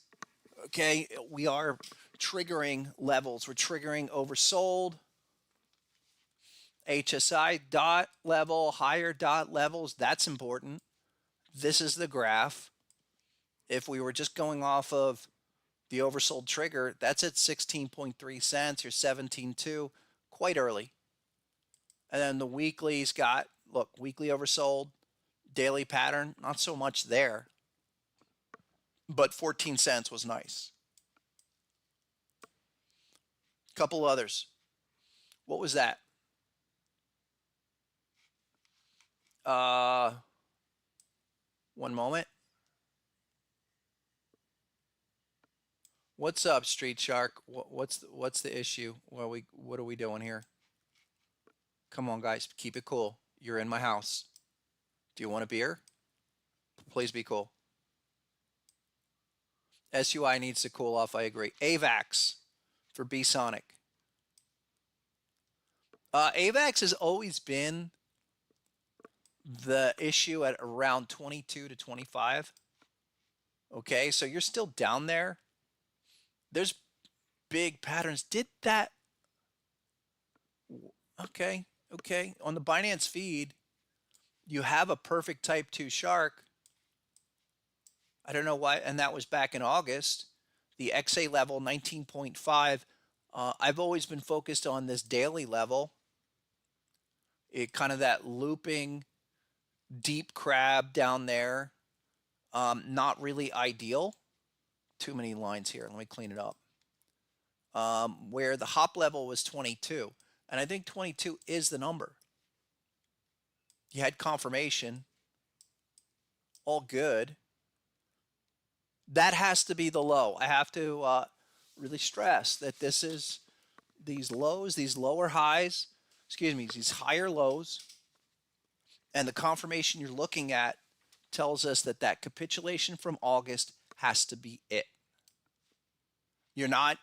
okay, we are triggering levels. We're triggering oversold. HSI dot level, higher dot levels, that's important. This is the graph. If we were just going off of the oversold trigger, that's at 16.3 cents or 17.2, quite early. And then the weekly's got, look, weekly oversold, daily pattern, not so much there. But 14 cents was nice. Couple others. What was that? One moment. What's up, Street Shark? What's the issue? What are we doing here? Come on, guys, keep it cool. You're in my house. Do you want a beer? Please be cool. SUI needs to cool off. I agree. AVAX for B-Sonic. AVAX has always been the issue at around 22 to 25. Okay, so you're still down there. There's big patterns. Did that? Okay. On the Binance feed, you have a perfect type 2 shark. I don't know why, and that was back in August. The XA level, 19.5. I've always been focused on this daily level. It kind of that looping deep crab down there. Not really ideal. Too many lines here. Let me clean it up. Where the hop level was 22. And I think 22 is the number. You had confirmation. All good. That has to be the low. I have to really stress that this is these lows, these lower highs, these higher lows, and the confirmation you're looking at tells us that that capitulation from August has to be it. You're not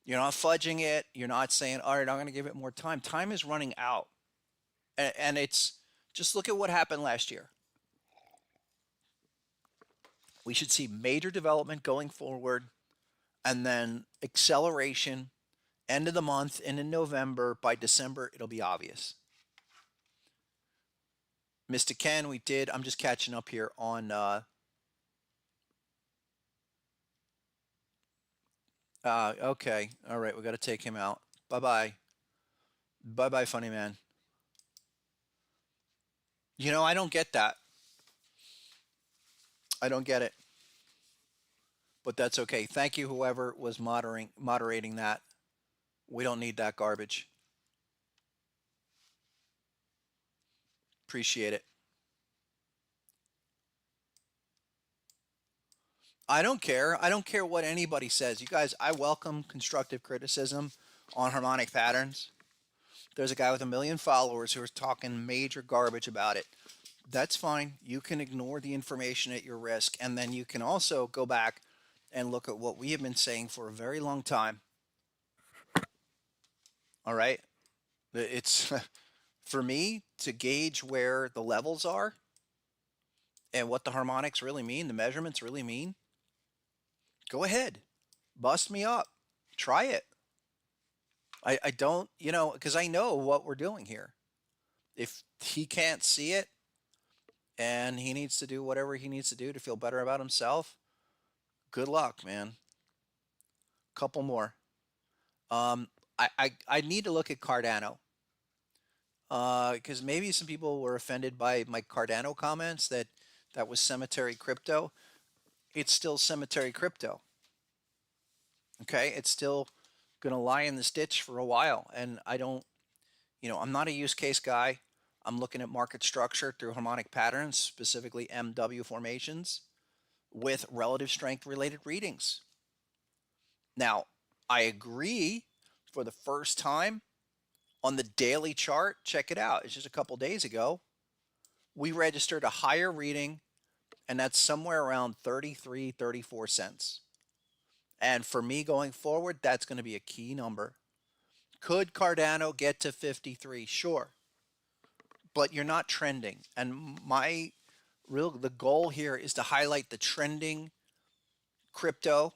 fudging it. You're not saying, all right, I'm going to give it more time. Time is running out. And it's just look at what happened last year. We should see major development going forward and then acceleration end of the month and in November. By December, it'll be obvious. Mr. Ken, I'm just catching up here on Okay. All right. We got to take him out. Bye bye. Bye bye, funny man. I don't get that. I don't get it. But that's okay. Thank you, whoever was moderating that. We don't need that garbage. Appreciate it. I don't care. I don't care what anybody says. You guys, I welcome constructive criticism on harmonic patterns. There's a guy with 1 million followers who is talking major garbage about it. That's fine. You can ignore the information at your risk. And then you can also go back and look at what we have been saying for a very long time. All right. It's for me to gauge where the levels are and what the harmonics really mean, the measurements really mean. Go ahead. Bust me up. Try it. I don't, because I know what we're doing here. If he can't see it and he needs to do whatever he needs to do to feel better about himself, good luck, man. Couple more. I need to look at Cardano because maybe some people were offended by my Cardano comments that was cemetery crypto. It's still cemetery crypto. Okay, it's still gonna lie in this ditch for a while, and I don't, I'm not a use case guy. I'm looking at market structure through harmonic patterns, specifically MW formations with relative strength related readings. Now, I agree for the first time on the daily chart. Check it out. It's just a couple days ago. We registered a higher reading, and that's somewhere around 33, 34 cents. And for me going forward, that's going to be a key number. Could Cardano get to 53? Sure. But you're not trending. And the goal here is to highlight the trending crypto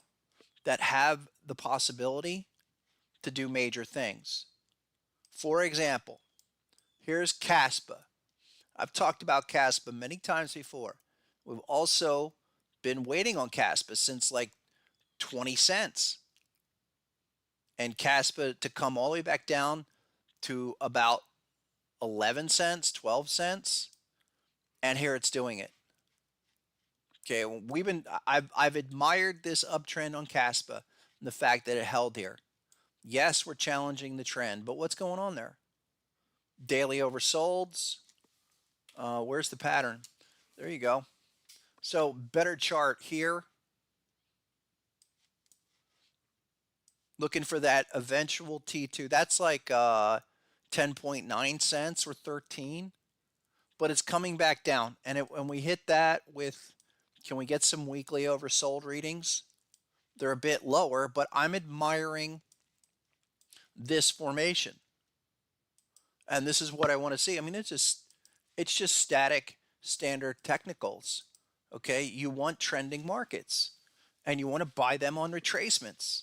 that have the possibility to do major things. For example, here's Caspa. I've talked about Caspa many times before. We've also been waiting on Caspa since like 20 cents. And Caspa to come all the way back down to about 11 cents, 12 cents. And here it's doing it. Okay, I've admired this uptrend on Caspa and the fact that it held here. Yes, we're challenging the trend, but what's going on there? Daily oversolds. Where's the pattern? There you go. So better chart here. Looking for that eventual T2. That's like 10.9 cents or 13, but it's coming back down. And when we hit that with, can we get some weekly oversold readings? They're a bit lower, but I'm admiring this formation. And this is what I want to see. I mean, it's just static standard technicals. Okay, you want trending markets and you want to buy them on retracements.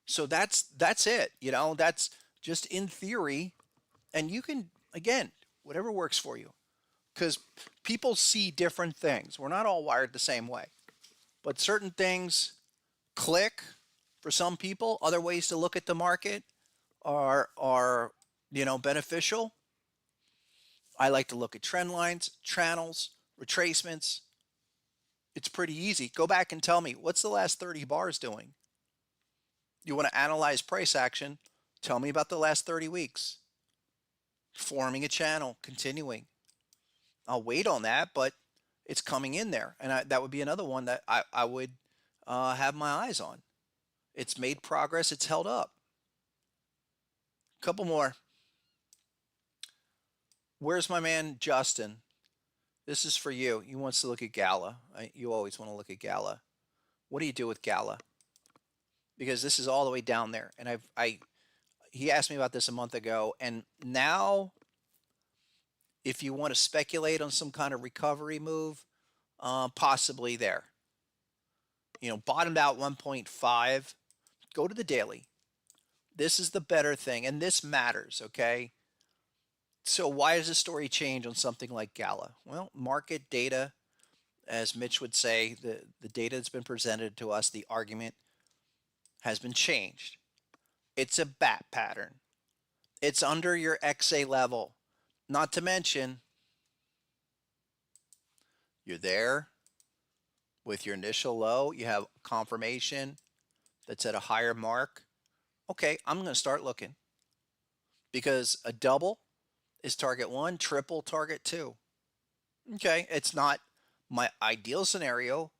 So that's it. That's just in theory, and you can, again, whatever works for you, because people see different things. We're not all wired the same way, but certain things click for some people. Other ways to look at the market are beneficial. I like to look at trend lines, channels, retracements. It's pretty easy. Go back and tell me, what's the last 30 bars doing? You want to analyze price action? Tell me about the last 30 weeks. Forming a channel, continuing. I'll wait on that, but it's coming in there. And that would be another one that I would have my eyes on. It's made progress. It's held up. Couple more. Where's my man Justin? This is for you. He wants to look at Gala. You always want to look at Gala. What do you do with Gala? Because this is all the way down there. And he asked me about this a month ago. And now, if you want to speculate on some kind of recovery move, possibly there. Bottomed out 1.5. Go to the daily. This is the better thing. And this matters, okay? So why does the story change on something like Gala? Well, market data As Mitch would say, the data that's been presented to us, the argument has been changed. It's a bat pattern. It's under your XA level. Not to mention, you're there with your initial low. You have confirmation that's at a higher mark. Okay, I'm going to start looking because a double is target 1, triple target 2. Okay, it's not my ideal scenario,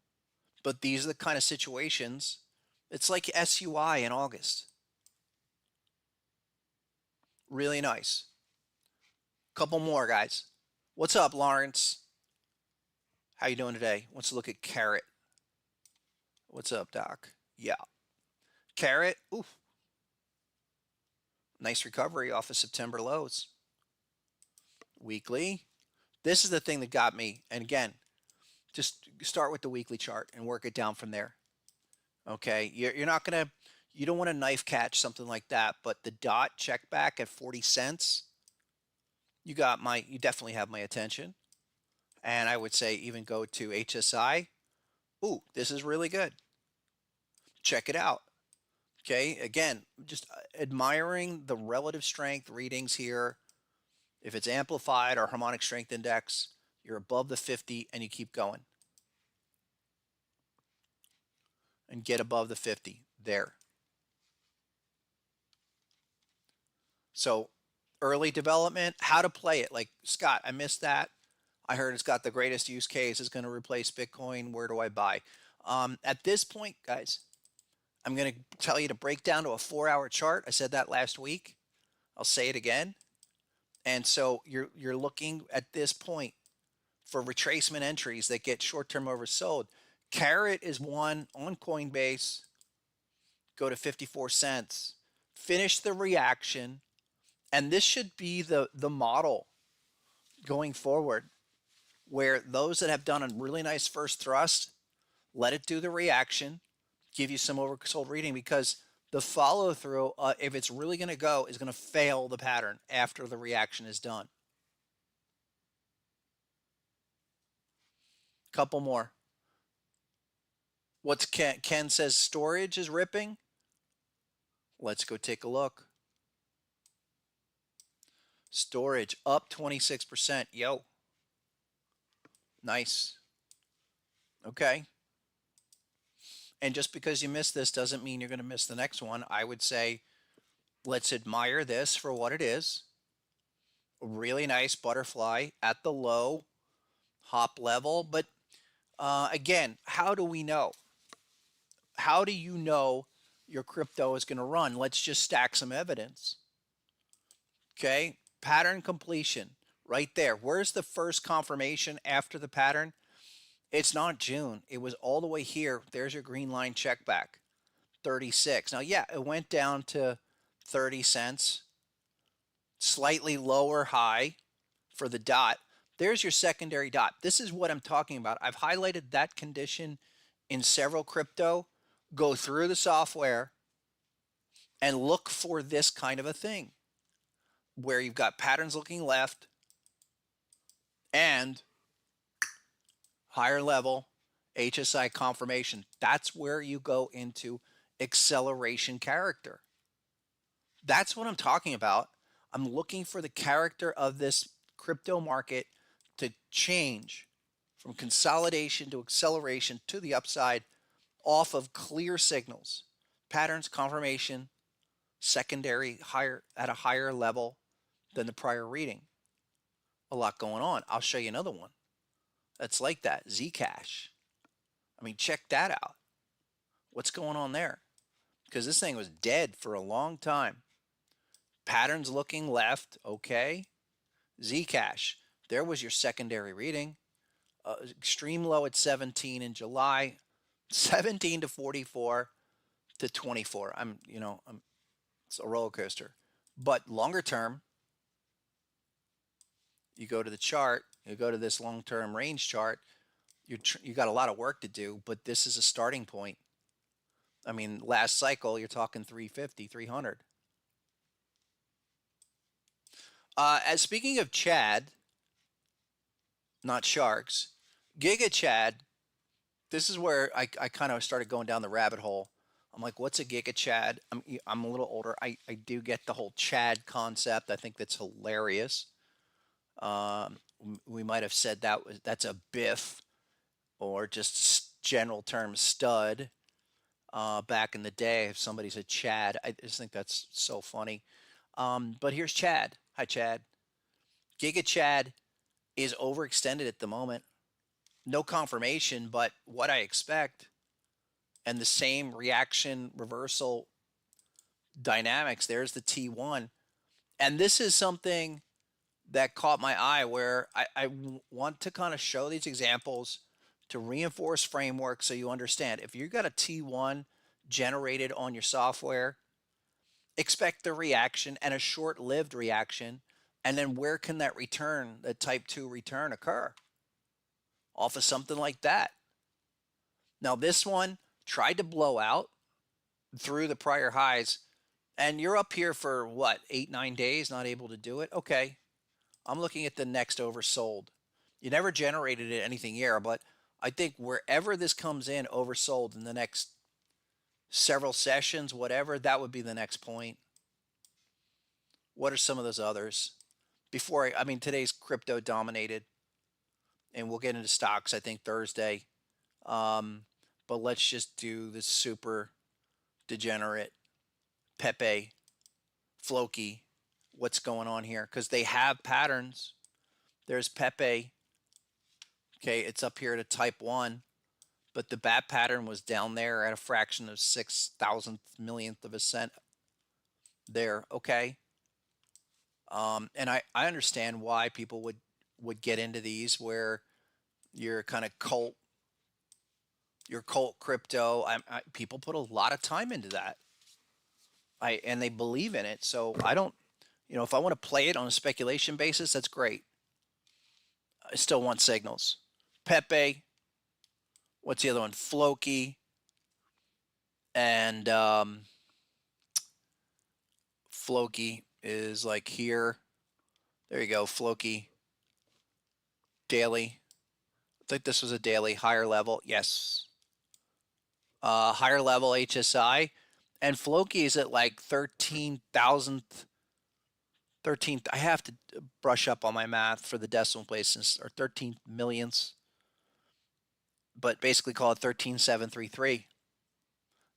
but these are the kind of situations. It's like SUI in August. Really nice. Couple more, guys. What's up, Lawrence? How you doing today? Let's look at Carrot. What's up, Doc? Yeah. Carrot. Oof. Nice recovery off of September lows. Weekly. This is the thing that got me. And again, just start with the weekly chart and work it down from there. Okay. You're not going to, you don't want to knife catch something like that, but the dot check back at 40 cents, you definitely have my attention. And I would say even go to HSI. Ooh, this is really good. Check it out. Okay, again, just admiring the relative strength readings here. If it's amplified or harmonic strength index, you're above the 50 and you keep going. And get above the 50 there. So early development, how to play it. Like, Scott, I missed that. I heard it's got the greatest use case. It's going to replace Bitcoin. Where do I buy? At this point, guys, I'm going to tell you to break down to a 4-hour chart. I said that last week. I'll say it again. And so you're looking at this point for retracement entries that get short-term oversold. Carrot is one on Coinbase. Go to 54 cents. Finish the reaction. And this should be the model going forward, where those that have done a really nice first thrust, let it do the reaction, give you some oversold reading, because the follow through, if it's really going to go, is going to fail the pattern after the reaction is done. Couple more. What's Ken says storage is ripping. Let's go take a look. Storage up 26%. Yo. Nice. Okay. And just because you missed this doesn't mean you're going to miss the next one. I would say let's admire this for what it is. A really nice butterfly at the low hop level. But again, how do we know? How do you know your crypto is going to run? Let's just stack some evidence. Okay. Pattern completion right there. Where's the first confirmation after the pattern? It's not June. It was all the way here. There's your green line check back. 36. Now, yeah, it went down to 30 cents. Slightly lower high for the dot. There's your secondary dot. This is what I'm talking about. I've highlighted that condition in several crypto. Go through the software and look for this kind of a thing where you've got patterns looking left and higher level HSI confirmation. That's where you go into acceleration character. That's what I'm talking about. I'm looking for the character of this crypto market to change from consolidation to acceleration to the upside off of clear signals, patterns, confirmation, secondary, higher at a higher level than the prior reading. A lot going on. I'll show you another one that's like that. Zcash. I mean, check that out. What's going on there? Because this thing was dead for a long time. Patterns looking left. Okay. Zcash. There was your secondary reading. Extreme low at 17 in July. 17 to 44 to 24. It's a roller coaster. But longer term, you go to the chart, you go to this long-term range chart, you got a lot of work to do, but this is a starting point. I mean, last cycle, you're talking 350, 300. As speaking of Chad, not sharks, Giga Chad, this is where I kind of started going down the rabbit hole. I'm like, what's a Giga Chad? I'm a little older. I do get the whole Chad concept. I think that's hilarious. We might have said that's a biff or just general term stud back in the day. If somebody's a Chad, I just think that's so funny. But here's Chad. Hi, Chad. Giga Chad is overextended at the moment. No confirmation, but what I expect, and the same reaction reversal dynamics. There's the T1. And this is something that caught my eye where I want to kind of show these examples to reinforce framework so you understand. If you've got a T1 generated on your software, expect the reaction and a short-lived reaction. And then where can that return, the type 2 return, occur? Off of something like that. Now this one tried to blow out through the prior highs, and you're up here for what, 8-9 days not able to do it. Okay, I'm looking at the next oversold. You never generated it anything here, but I think wherever this comes in oversold in the next several sessions, whatever, that would be the next point. What are some of those others? Before I mean, today's crypto dominated, and we'll get into stocks, I think, Thursday. But let's just do the super degenerate Pepe, Floki. What's going on here? Because they have patterns. There's Pepe. Okay, it's up here at a type 1, but the bat pattern was down there at a fraction of 6,000th millionth of a cent there. Okay. And I understand why people would get into these where you're kind of your cult crypto. People put a lot of time into that. And they believe in it. So I don't, if I want to play it on a speculation basis, that's great. I still want signals. Pepe. What's the other one? Floki. And Floki is like here. There you go, Floki. Daily. I think this was a daily higher level. Yes. Higher level HSI. And Floki is at like 13,000th. I have to brush up on my math for the decimal places, or 13 millionths. But basically call it 13,733.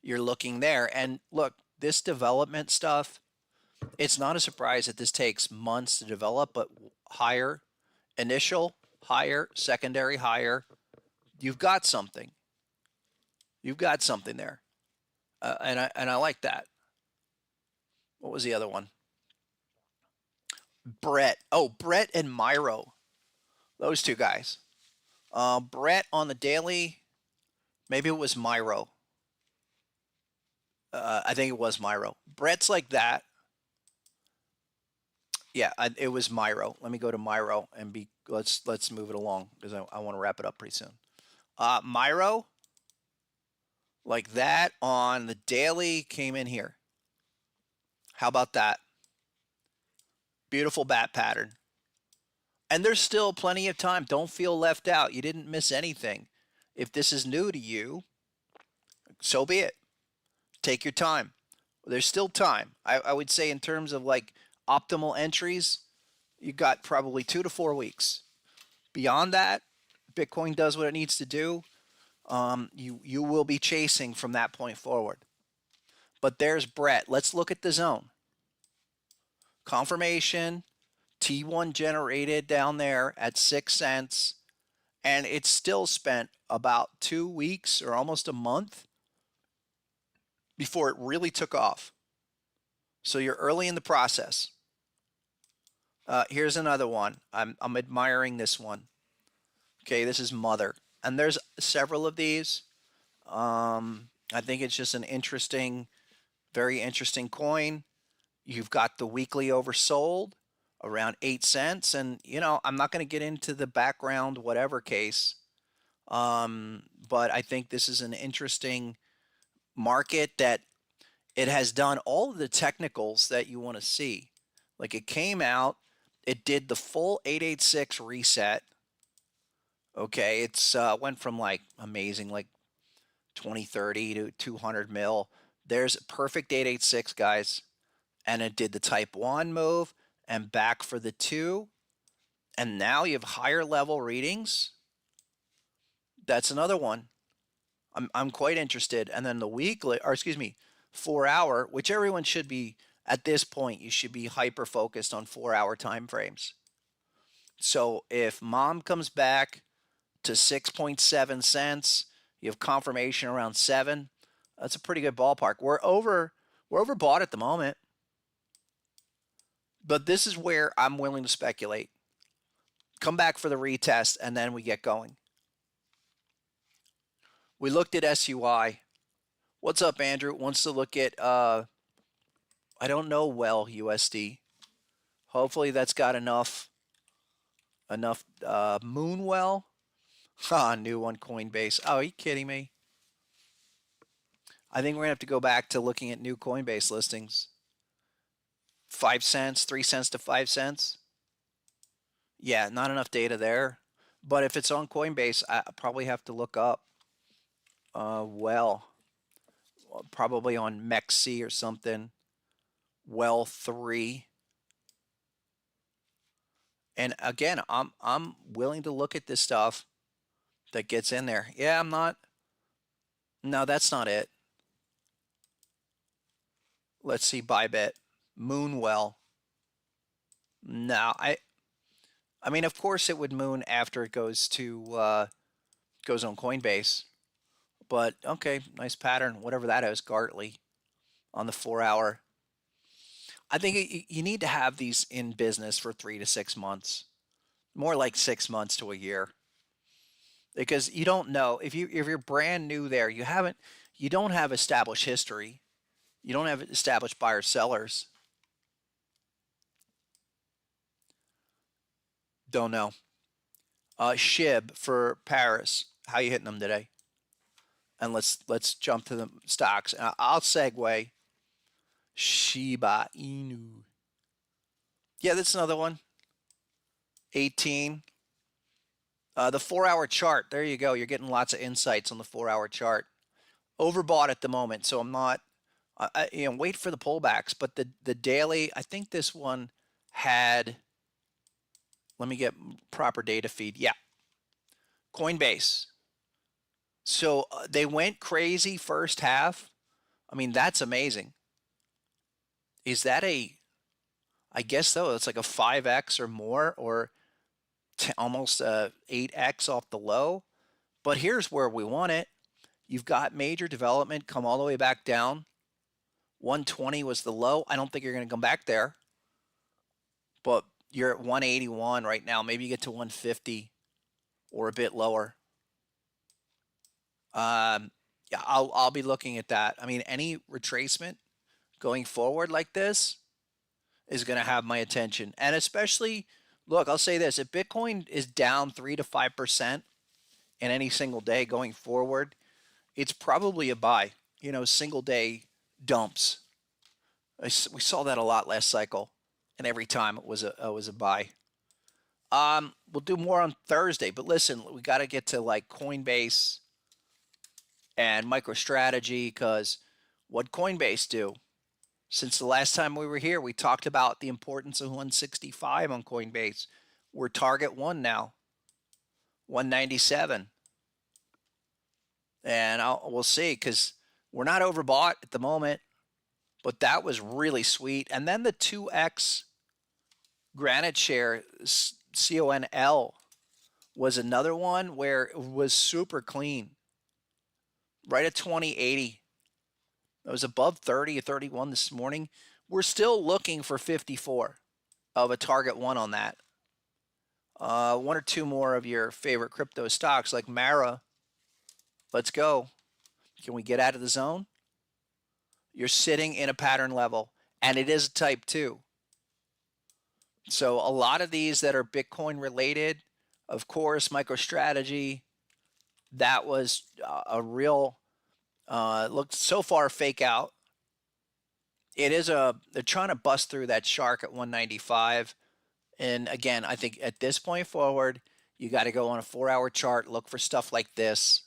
You're looking there. And look, this development stuff, it's not a surprise that this takes months to develop, but higher, initial, higher, secondary, higher. You've got something. You've got something there. And I like that. What was the other one? Brett. Oh, Brett and Myro. Those two guys. Brett on the daily. Maybe it was Myro. I think it was Myro. Brett's like that. Yeah, it was Myro. Let me go to Myro and let's move it along because I want to wrap it up pretty soon. Myro, like that on the daily, came in here. How about that? Beautiful bat pattern. And there's still plenty of time. Don't feel left out. You didn't miss anything. If this is new to you, so be it. Take your time. There's still time. I would say in terms of like optimal entries, you got probably 2 to 4 weeks. Beyond that, Bitcoin does what it needs to do. You will be chasing from that point forward. But there's Brett. Let's look at the zone. Confirmation, T1 generated down there at 6 cents, and it's still spent about 2 weeks or almost a month before it really took off. So you're early in the process. Here's another one. I'm admiring this one. Okay, this is Mother. And there's several of these. I think it's just an interesting, very interesting coin. You've got the weekly oversold around 8 cents. And, I'm not going to get into the background, whatever case. But I think this is an interesting market that it has done all of the technicals that you want to see. Like it came out, it did the full 886 reset. Okay, it's went from like amazing like 2030 to 200 mil. There's perfect 886 guys, and it did the type 1 move and back for the 2, and now you have higher level readings. That's another one. I'm quite interested. And then the weekly, or excuse me, 4 hour, which everyone should be at this point, you should be hyper focused on 4 hour time frames. So if mom comes back to 6.7 cents, you have confirmation around 7. That's a pretty good ballpark. We're overbought at the moment, but this is where I'm willing to speculate. Come back for the retest and then we get going. We looked at SUI. What's up, Andrew? Wants to look at I don't know, well, USD. Hopefully that's got enough Moonwell. Ha, new on Coinbase. Oh, are you kidding me? I think we're gonna have to go back to looking at new Coinbase listings. 5 cents, 3 cents to 5 cents. Yeah, not enough data there. But if it's on Coinbase, I probably have to look up. Well, probably on MEXC or something. Well 3. And again, I'm willing to look at this stuff that gets in there. Yeah, I'm not. No, that's not it. Let's see, Bybit, Moonwell. No, I mean, of course it would moon after it goes goes on Coinbase. But okay, nice pattern, whatever that is, Gartley on the 4 hour. I think you need to have these in business for 3 to 6 months, more like 6 months to a year, because you don't know if you're brand new there, you don't have established history, you don't have established buyers sellers. Don't know. Shib for Paris, how you hitting them today? And let's jump to the stocks. I'll segue. Shiba Inu. Yeah, that's another one. 18. The 4 hour chart. There you go. You're getting lots of insights on the 4 hour chart. Overbought at the moment, so I'm not. Wait for the pullbacks. But the daily, I think this one had. Let me get proper data feed. Yeah, Coinbase. So they went crazy first half. I mean, that's amazing. Is that a? I guess so. It's like a 5x or more, or almost 8x off the low. But here's where we want it. You've got major development come all the way back down. 120 was the low. I don't think you're going to come back there. But you're at 181 right now. Maybe you get to 150 or a bit lower. Yeah, I'll be looking at that. I mean, any retracement going forward like this is going to have my attention. And especially, look, I'll say this, if Bitcoin is down 3 to 5% in any single day going forward, it's probably a buy. Single day dumps. We saw that a lot last cycle, and every time it was a buy. We'll do more on Thursday, but listen, we got to get to like Coinbase and MicroStrategy, because what Coinbase do? Since the last time we were here, we talked about the importance of 165 on Coinbase. We're target 1 now, 197. And we'll see, because we're not overbought at the moment, but that was really sweet. And then the 2x Granite share, CONL, was another one where it was super clean, right at 2080. It was above 30 or 31 this morning. We're still looking for 54 of a target 1 on that. One or two more of your favorite crypto stocks like Mara. Let's go. Can we get out of the zone? You're sitting in a pattern level, and it is a type 2. So a lot of these that are Bitcoin related, of course, MicroStrategy, that was a real, looked so far fake out. They're trying to bust through that shark at 195. And again, I think at this point forward, You got to go on a 4-hour chart, look for stuff like this.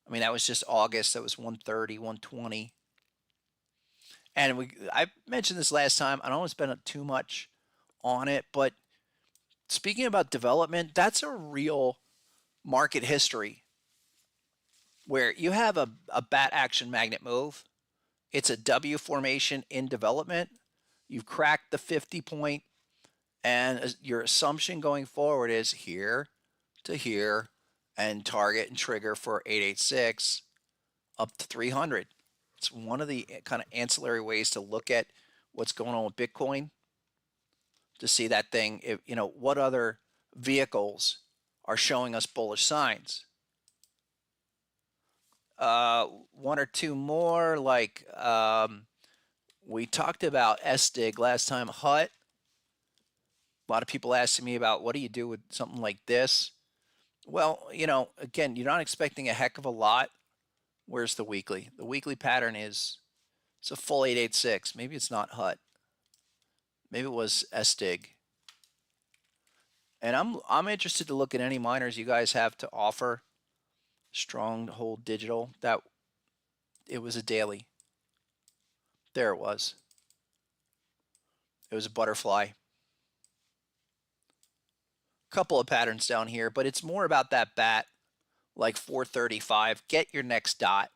I mean, that was just August. That was 130, 120. And I mentioned this last time. I don't want to spend too much on it, but speaking about development, that's a real market history where you have a bat action magnet move. It's a W formation in development. You've cracked the 50 point, and your assumption going forward is here to here and target and trigger for 886 up to 300. It's one of the kind of ancillary ways to look at what's going on with Bitcoin, to see that thing, if, what other vehicles are showing us bullish signs. One or two more, like we talked about SDIG last time, HUT. A lot of people asking me about what do you do with something like this? Well, again, you're not expecting a heck of a lot. Where's the weekly? The weekly pattern it's a full 886. Maybe it's not HUT. Maybe it was SDIG. And I'm interested to look at any miners you guys have to offer. Stronghold Digital. It was a daily. There it was. It was a butterfly. Couple of patterns down here, but it's more about that bat, like 435. Get your next dot.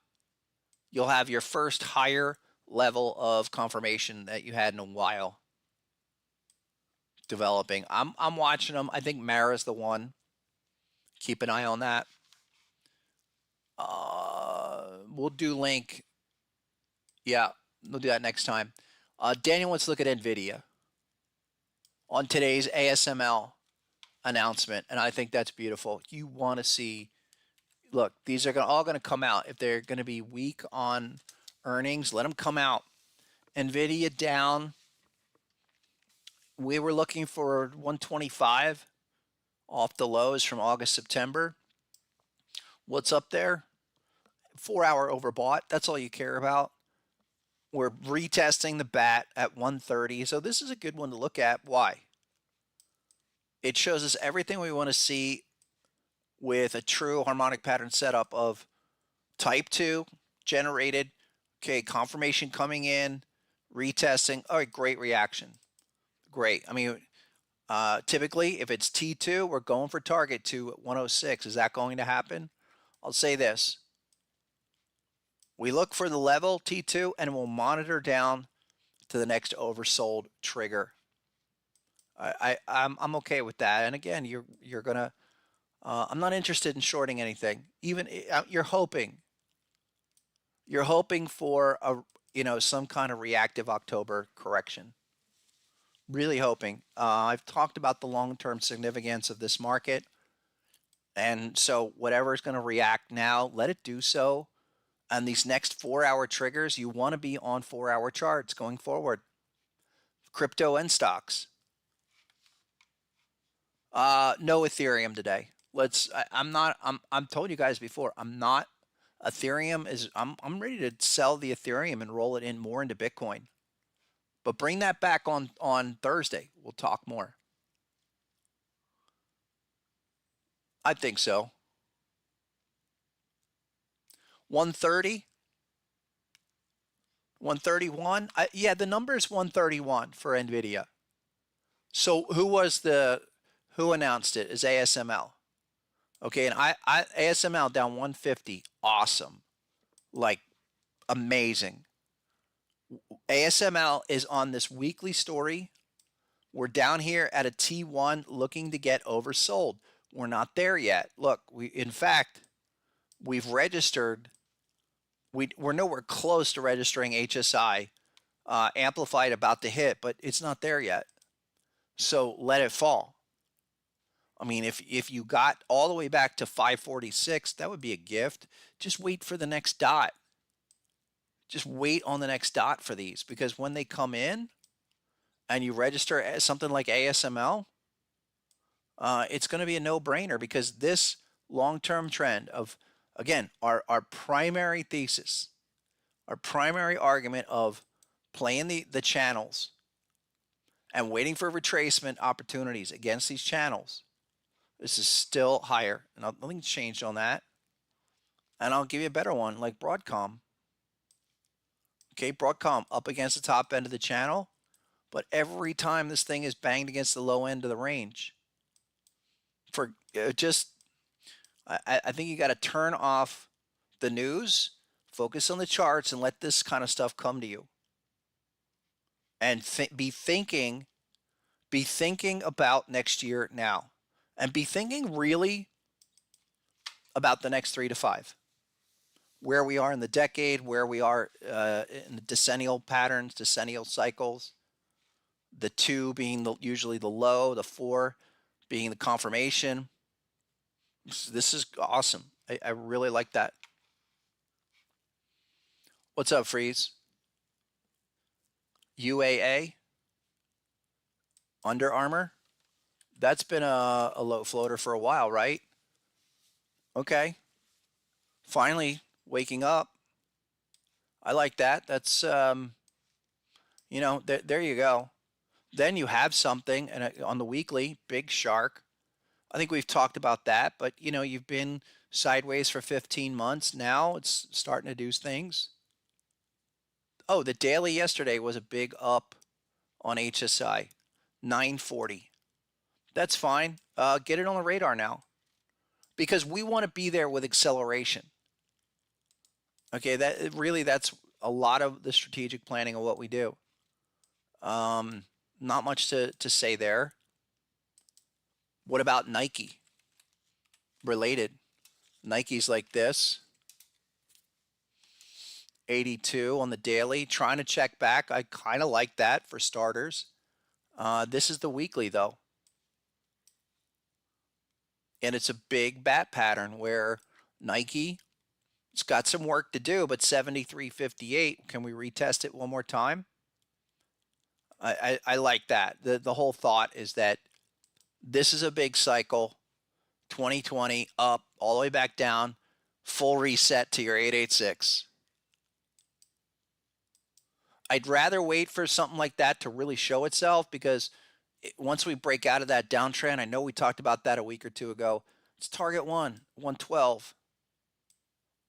You'll have your first higher level of confirmation that you had in a while developing. I'm watching them. I think Mara's the one. Keep an eye on that. We'll do link. Yeah, we'll do that next time. Daniel wants to look at NVIDIA on today's ASML announcement, and I think that's beautiful. You want to see, look, these are all going to come out. If they're going to be weak on earnings, let them come out. NVIDIA down. We were looking for 125 off the lows from August, September. What's up there? 4-hour overbought. That's all you care about. We're retesting the bat at 130. So this is a good one to look at. Why? It shows us everything we want to see with a true harmonic pattern setup of type 2 generated. Okay, confirmation coming in, retesting. All right, great reaction. Great. I mean, typically, if it's T2, we're going for target to 106. Is that going to happen? I'll say this. We look for the level T2 and we'll monitor down to the next oversold trigger. I'm okay with that. And again, you're gonna. I'm not interested in shorting anything. Even you're hoping for some kind of reactive October correction. Really hoping. I've talked about the long-term significance of this market. And so whatever is going to react now, let it do so. And these next 4-hour triggers, you want to be on 4-hour charts going forward. Crypto and stocks. No Ethereum today. I'm told you guys before, I'm not. Ethereum is, I'm ready to sell the Ethereum and roll it in more into Bitcoin. But bring that back on Thursday. We'll talk more. I think so. 130, 131. Yeah, the number is 131 for NVIDIA. So who announced it? Is ASML. Okay, and ASML down 150. Awesome. Like amazing. ASML is on this weekly story. We're down here at a T1 looking to get oversold. We're not there yet. Look, in fact, we've registered. We're nowhere close to registering HSI. Amplified about to hit, but it's not there yet. So let it fall. I mean, if you got all the way back to 546, that would be a gift. Just wait for the next dot. Just wait on the next dot for these, because when they come in and you register as something like ASML, it's going to be a no-brainer, because this long-term trend of, again, our primary thesis, our primary argument of playing the channels and waiting for retracement opportunities against these channels, This is still higher, and nothing's changed on that. And I'll give you a better one, like Broadcom. Okay, Broadcom up against the top end of the channel, but every time this thing is banged against the low end of the range. For just, I think you got to turn off the news, focus on the charts, and let this kind of stuff come to you. And be thinking about next year now, and be thinking really about the next 3 to 5. Where we are in the decade, where we are in the decennial patterns, decennial cycles. The 2 being usually the low, the 4 being the confirmation. This is awesome. I really like that. What's up, Freeze? UAA, Under Armour. That's been a low floater for a while, right? Okay. Finally waking up. I like that. That's, you know, there you go. Then you have something, and on the weekly, big shark. I think we've talked about that, but you know, you've been sideways for 15 months. Now it's starting to do things. Oh, the daily yesterday was a big up on HSI, 940. That's fine. Get it on the radar now, because we want to be there with acceleration. Okay, that's a lot of the strategic planning of what we do. Not much to say there. What about Nike? Related. Nike's like this. 82 on the daily. Trying to check back. I kind of like that for starters. This is the weekly, though. And it's a big bat pattern where Nike, it's got some work to do, but 73.58. Can we retest it one more time? I like that. The whole thought is that this is a big cycle. 2020 up, all the way back down, full reset to your 886. I'd rather wait for something like that to really show itself, because once we break out of that downtrend, I know we talked about that a week or two ago, it's target 112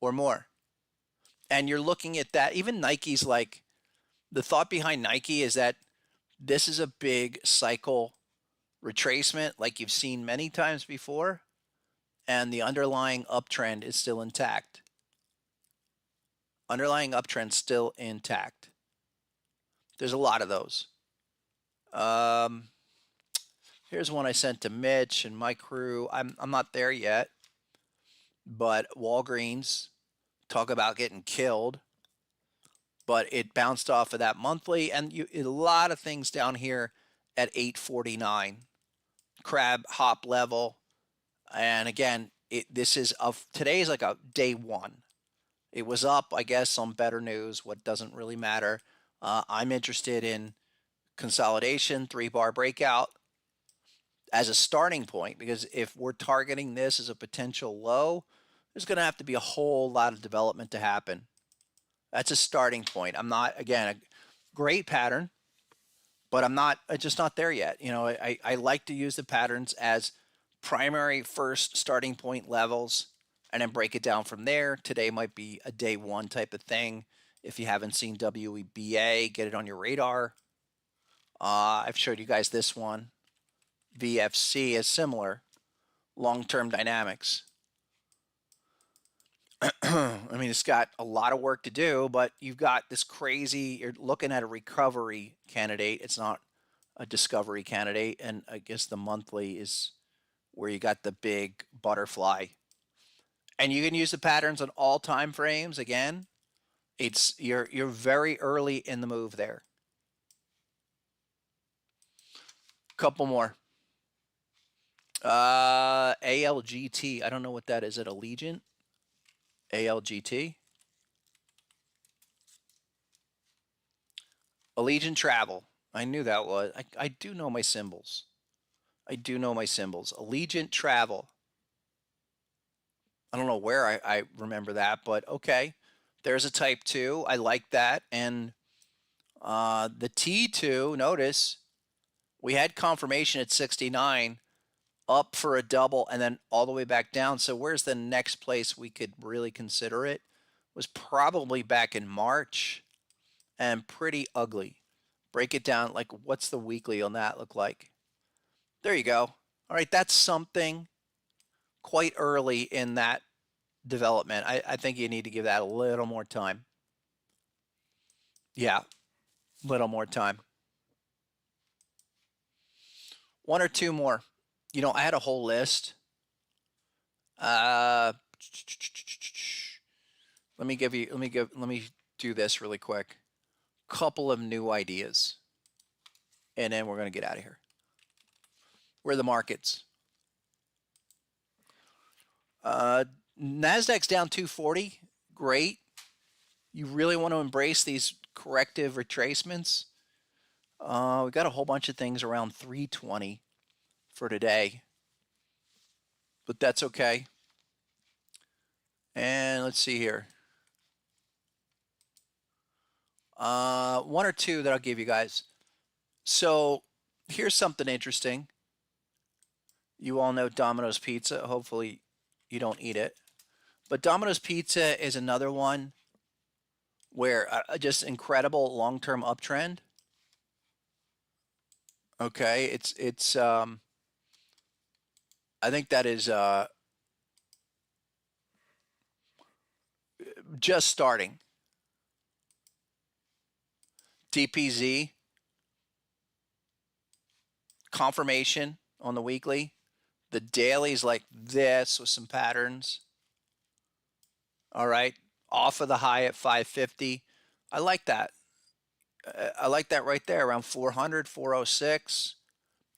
or more. And you're looking at that. Even Nike's like, the thought behind Nike is that this is a big cycle retracement like you've seen many times before, and the underlying uptrend is still intact. Underlying uptrend still intact. There's a lot of those. Here's one I sent to Mitch and my crew. I'm not there yet, but Walgreens, talk about getting killed. But it bounced off of that monthly, and a lot of things down here at 849. Crab hop level. And again, this is today is like a day 1. It was up, I guess, on better news. What doesn't really matter. I'm interested in consolidation, 3-bar breakout as a starting point, because if we're targeting this as a potential low, there's going to have to be a whole lot of development to happen. That's a starting point. I'm not, again, a great pattern, but I'm just not there yet. You know, I like to use the patterns as primary first starting point levels and then break it down from there. Today might be a day 1 type of thing. If you haven't seen WEBA, get it on your radar. I've showed you guys this one. VFC is similar. Long-term dynamics. I mean, it's got a lot of work to do, but you've got this crazy, you're looking at a recovery candidate. It's not a discovery candidate. And I guess the monthly is where you got the big butterfly. And you can use the patterns on all time frames. Again, you're very early in the move there. Couple more. ALGT. I don't know what that is. Is it Allegiant? ALGT. Allegiant Travel. I knew that was. I do know my symbols. Allegiant Travel. I don't know where I remember that, but okay. There's a type 2. I like that. And the T2, notice, we had confirmation at 69. up for a double, and then all the way back down. So where's the next place we could really consider it? Was probably back in March, and pretty ugly. Break it down. Like, what's the weekly on that look like? There you go. All right, that's something quite early in that development. I think you need to give that a little more time. Yeah, little more time. One or two more. You know, I had a whole list. Uh, let me do this really quick. Couple of new ideas, and then we're gonna get out of here. Where are the markets? Nasdaq's down 240. Great. You really want to embrace these corrective retracements. We got a whole bunch of things around 320 for today, but that's okay. And let's see here. One or two that I'll give you guys. So here's something interesting. You all know Domino's Pizza. Hopefully you don't eat it. But Domino's Pizza is another one where just incredible long-term uptrend. Okay, it's I think that is just starting. DPZ confirmation on the weekly. The daily's like this with some patterns. All right, off of the high at 550. I like that. I like that right there around 400, 406.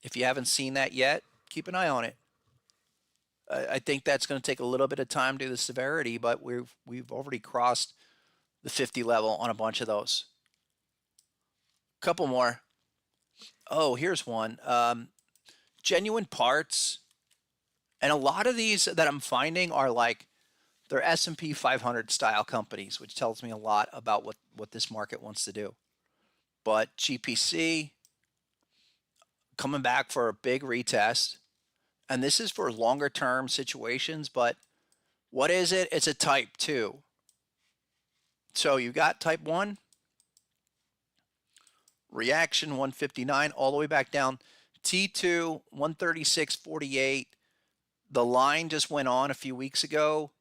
If you haven't seen that yet, keep an eye on it. I think that's going to take a little bit of time to do the severity, but we've already crossed the 50 level on a bunch of those. Couple more. Oh, here's one. Genuine parts. And a lot of these that I'm finding are like they're S&P 500 style companies, which tells me a lot about what this market wants to do. But GPC coming back for a big retest. And this is for longer term situations, but what is it? It's a type 2. So you got type 1, reaction 159 all the way back down. T2 136.48. The line just went on a few weeks ago,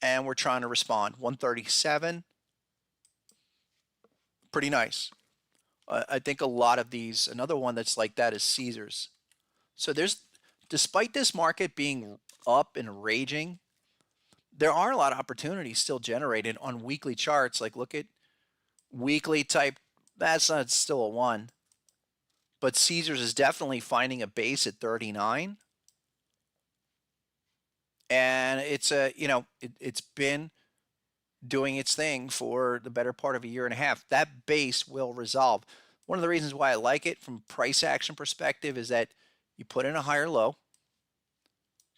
and we're trying to respond. 137. Pretty nice. I think a lot of these, another one that's like that is Caesars. So there's, despite this market being up and raging, there are a lot of opportunities still generated on weekly charts. Like look at weekly type, that's not still a 1. But Caesars is definitely finding a base at 39. And it's a, you know, it's been doing its thing for the better part of a year and a half. That base will resolve. One of the reasons why I like it from price action perspective is that you put in a higher low.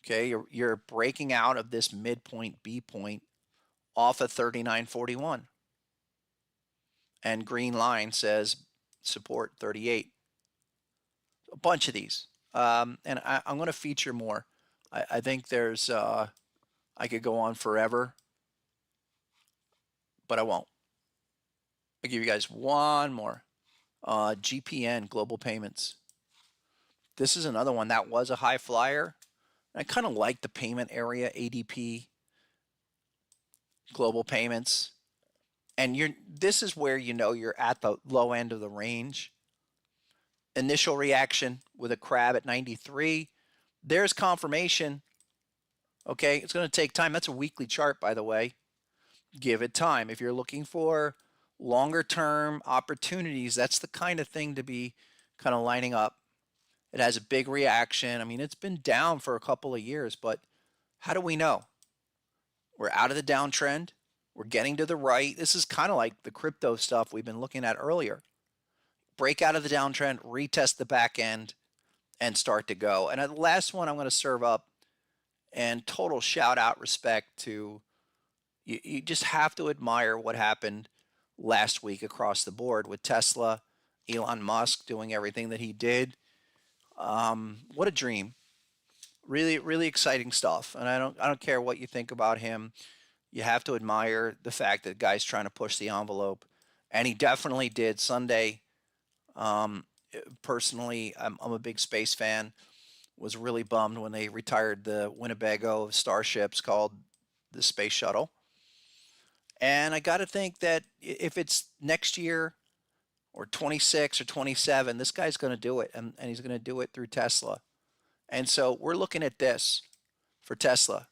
Okay, you're breaking out of this midpoint B point off of 39.41. And green line says support 38. A bunch of these. And I'm going to feature more. I think there's, I could go on forever, but I won't. I'll give you guys one more. GPN, Global Payments. This is another one that was a high flyer. I kind of like the payment area, ADP, Global Payments. And this is where you know you're at the low end of the range. Initial reaction with a crab at 93. There's confirmation. Okay, it's going to take time. That's a weekly chart, by the way. Give it time. If you're looking for longer term opportunities, that's the kind of thing to be kind of lining up. It has a big reaction. I mean, it's been down for a couple of years, but how do we know? We're out of the downtrend. We're getting to the right. This is kind of like the crypto stuff we've been looking at earlier. Break out of the downtrend, retest the back end, and start to go. And the last one I'm going to serve up, and total shout out respect to, you just have to admire what happened last week across the board with Tesla, Elon Musk doing everything that he did. What a dream. Really, really exciting stuff. And I don't care what you think about him. You have to admire the fact that the guy's trying to push the envelope, and he definitely did Sunday. Um, Personally, I'm a big space fan. Was really bummed when they retired the Winnebago of starships called the Space Shuttle. And I got to think that if it's next year or 26 or 27, this guy's going to do it, and he's going to do it through Tesla. And so we're looking at this for Tesla.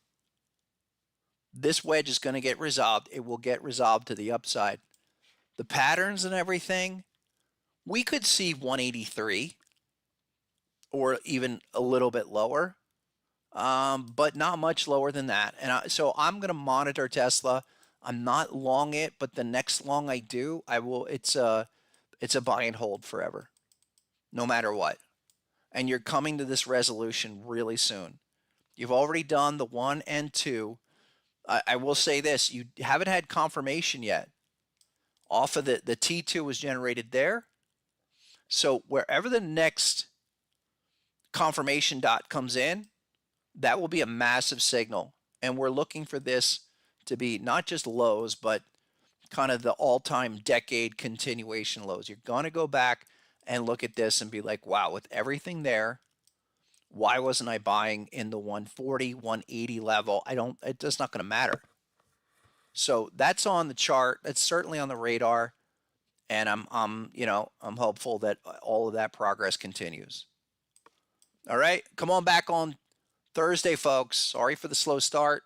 This wedge is going to get resolved. It will get resolved to the upside. The patterns and everything, we could see 183 or even a little bit lower, but not much lower than that. And so I'm going to monitor Tesla. I'm not long it, but the next long I do, I will. It's a buy and hold forever, no matter what. And you're coming to this resolution really soon. You've already done the 1 and 2. I will say this: you haven't had confirmation yet. Off of the T2 was generated there. So wherever the next confirmation dot comes in, that will be a massive signal. And we're looking for this to be not just lows, but kind of the all-time decade continuation lows. You're going to go back and look at this and be like, wow, with everything there, why wasn't I buying in the 140, 180 level? It's not going to matter. So that's on the chart. That's certainly on the radar. And I'm hopeful that all of that progress continues. All right, come on back on Thursday, folks. Sorry for the slow start.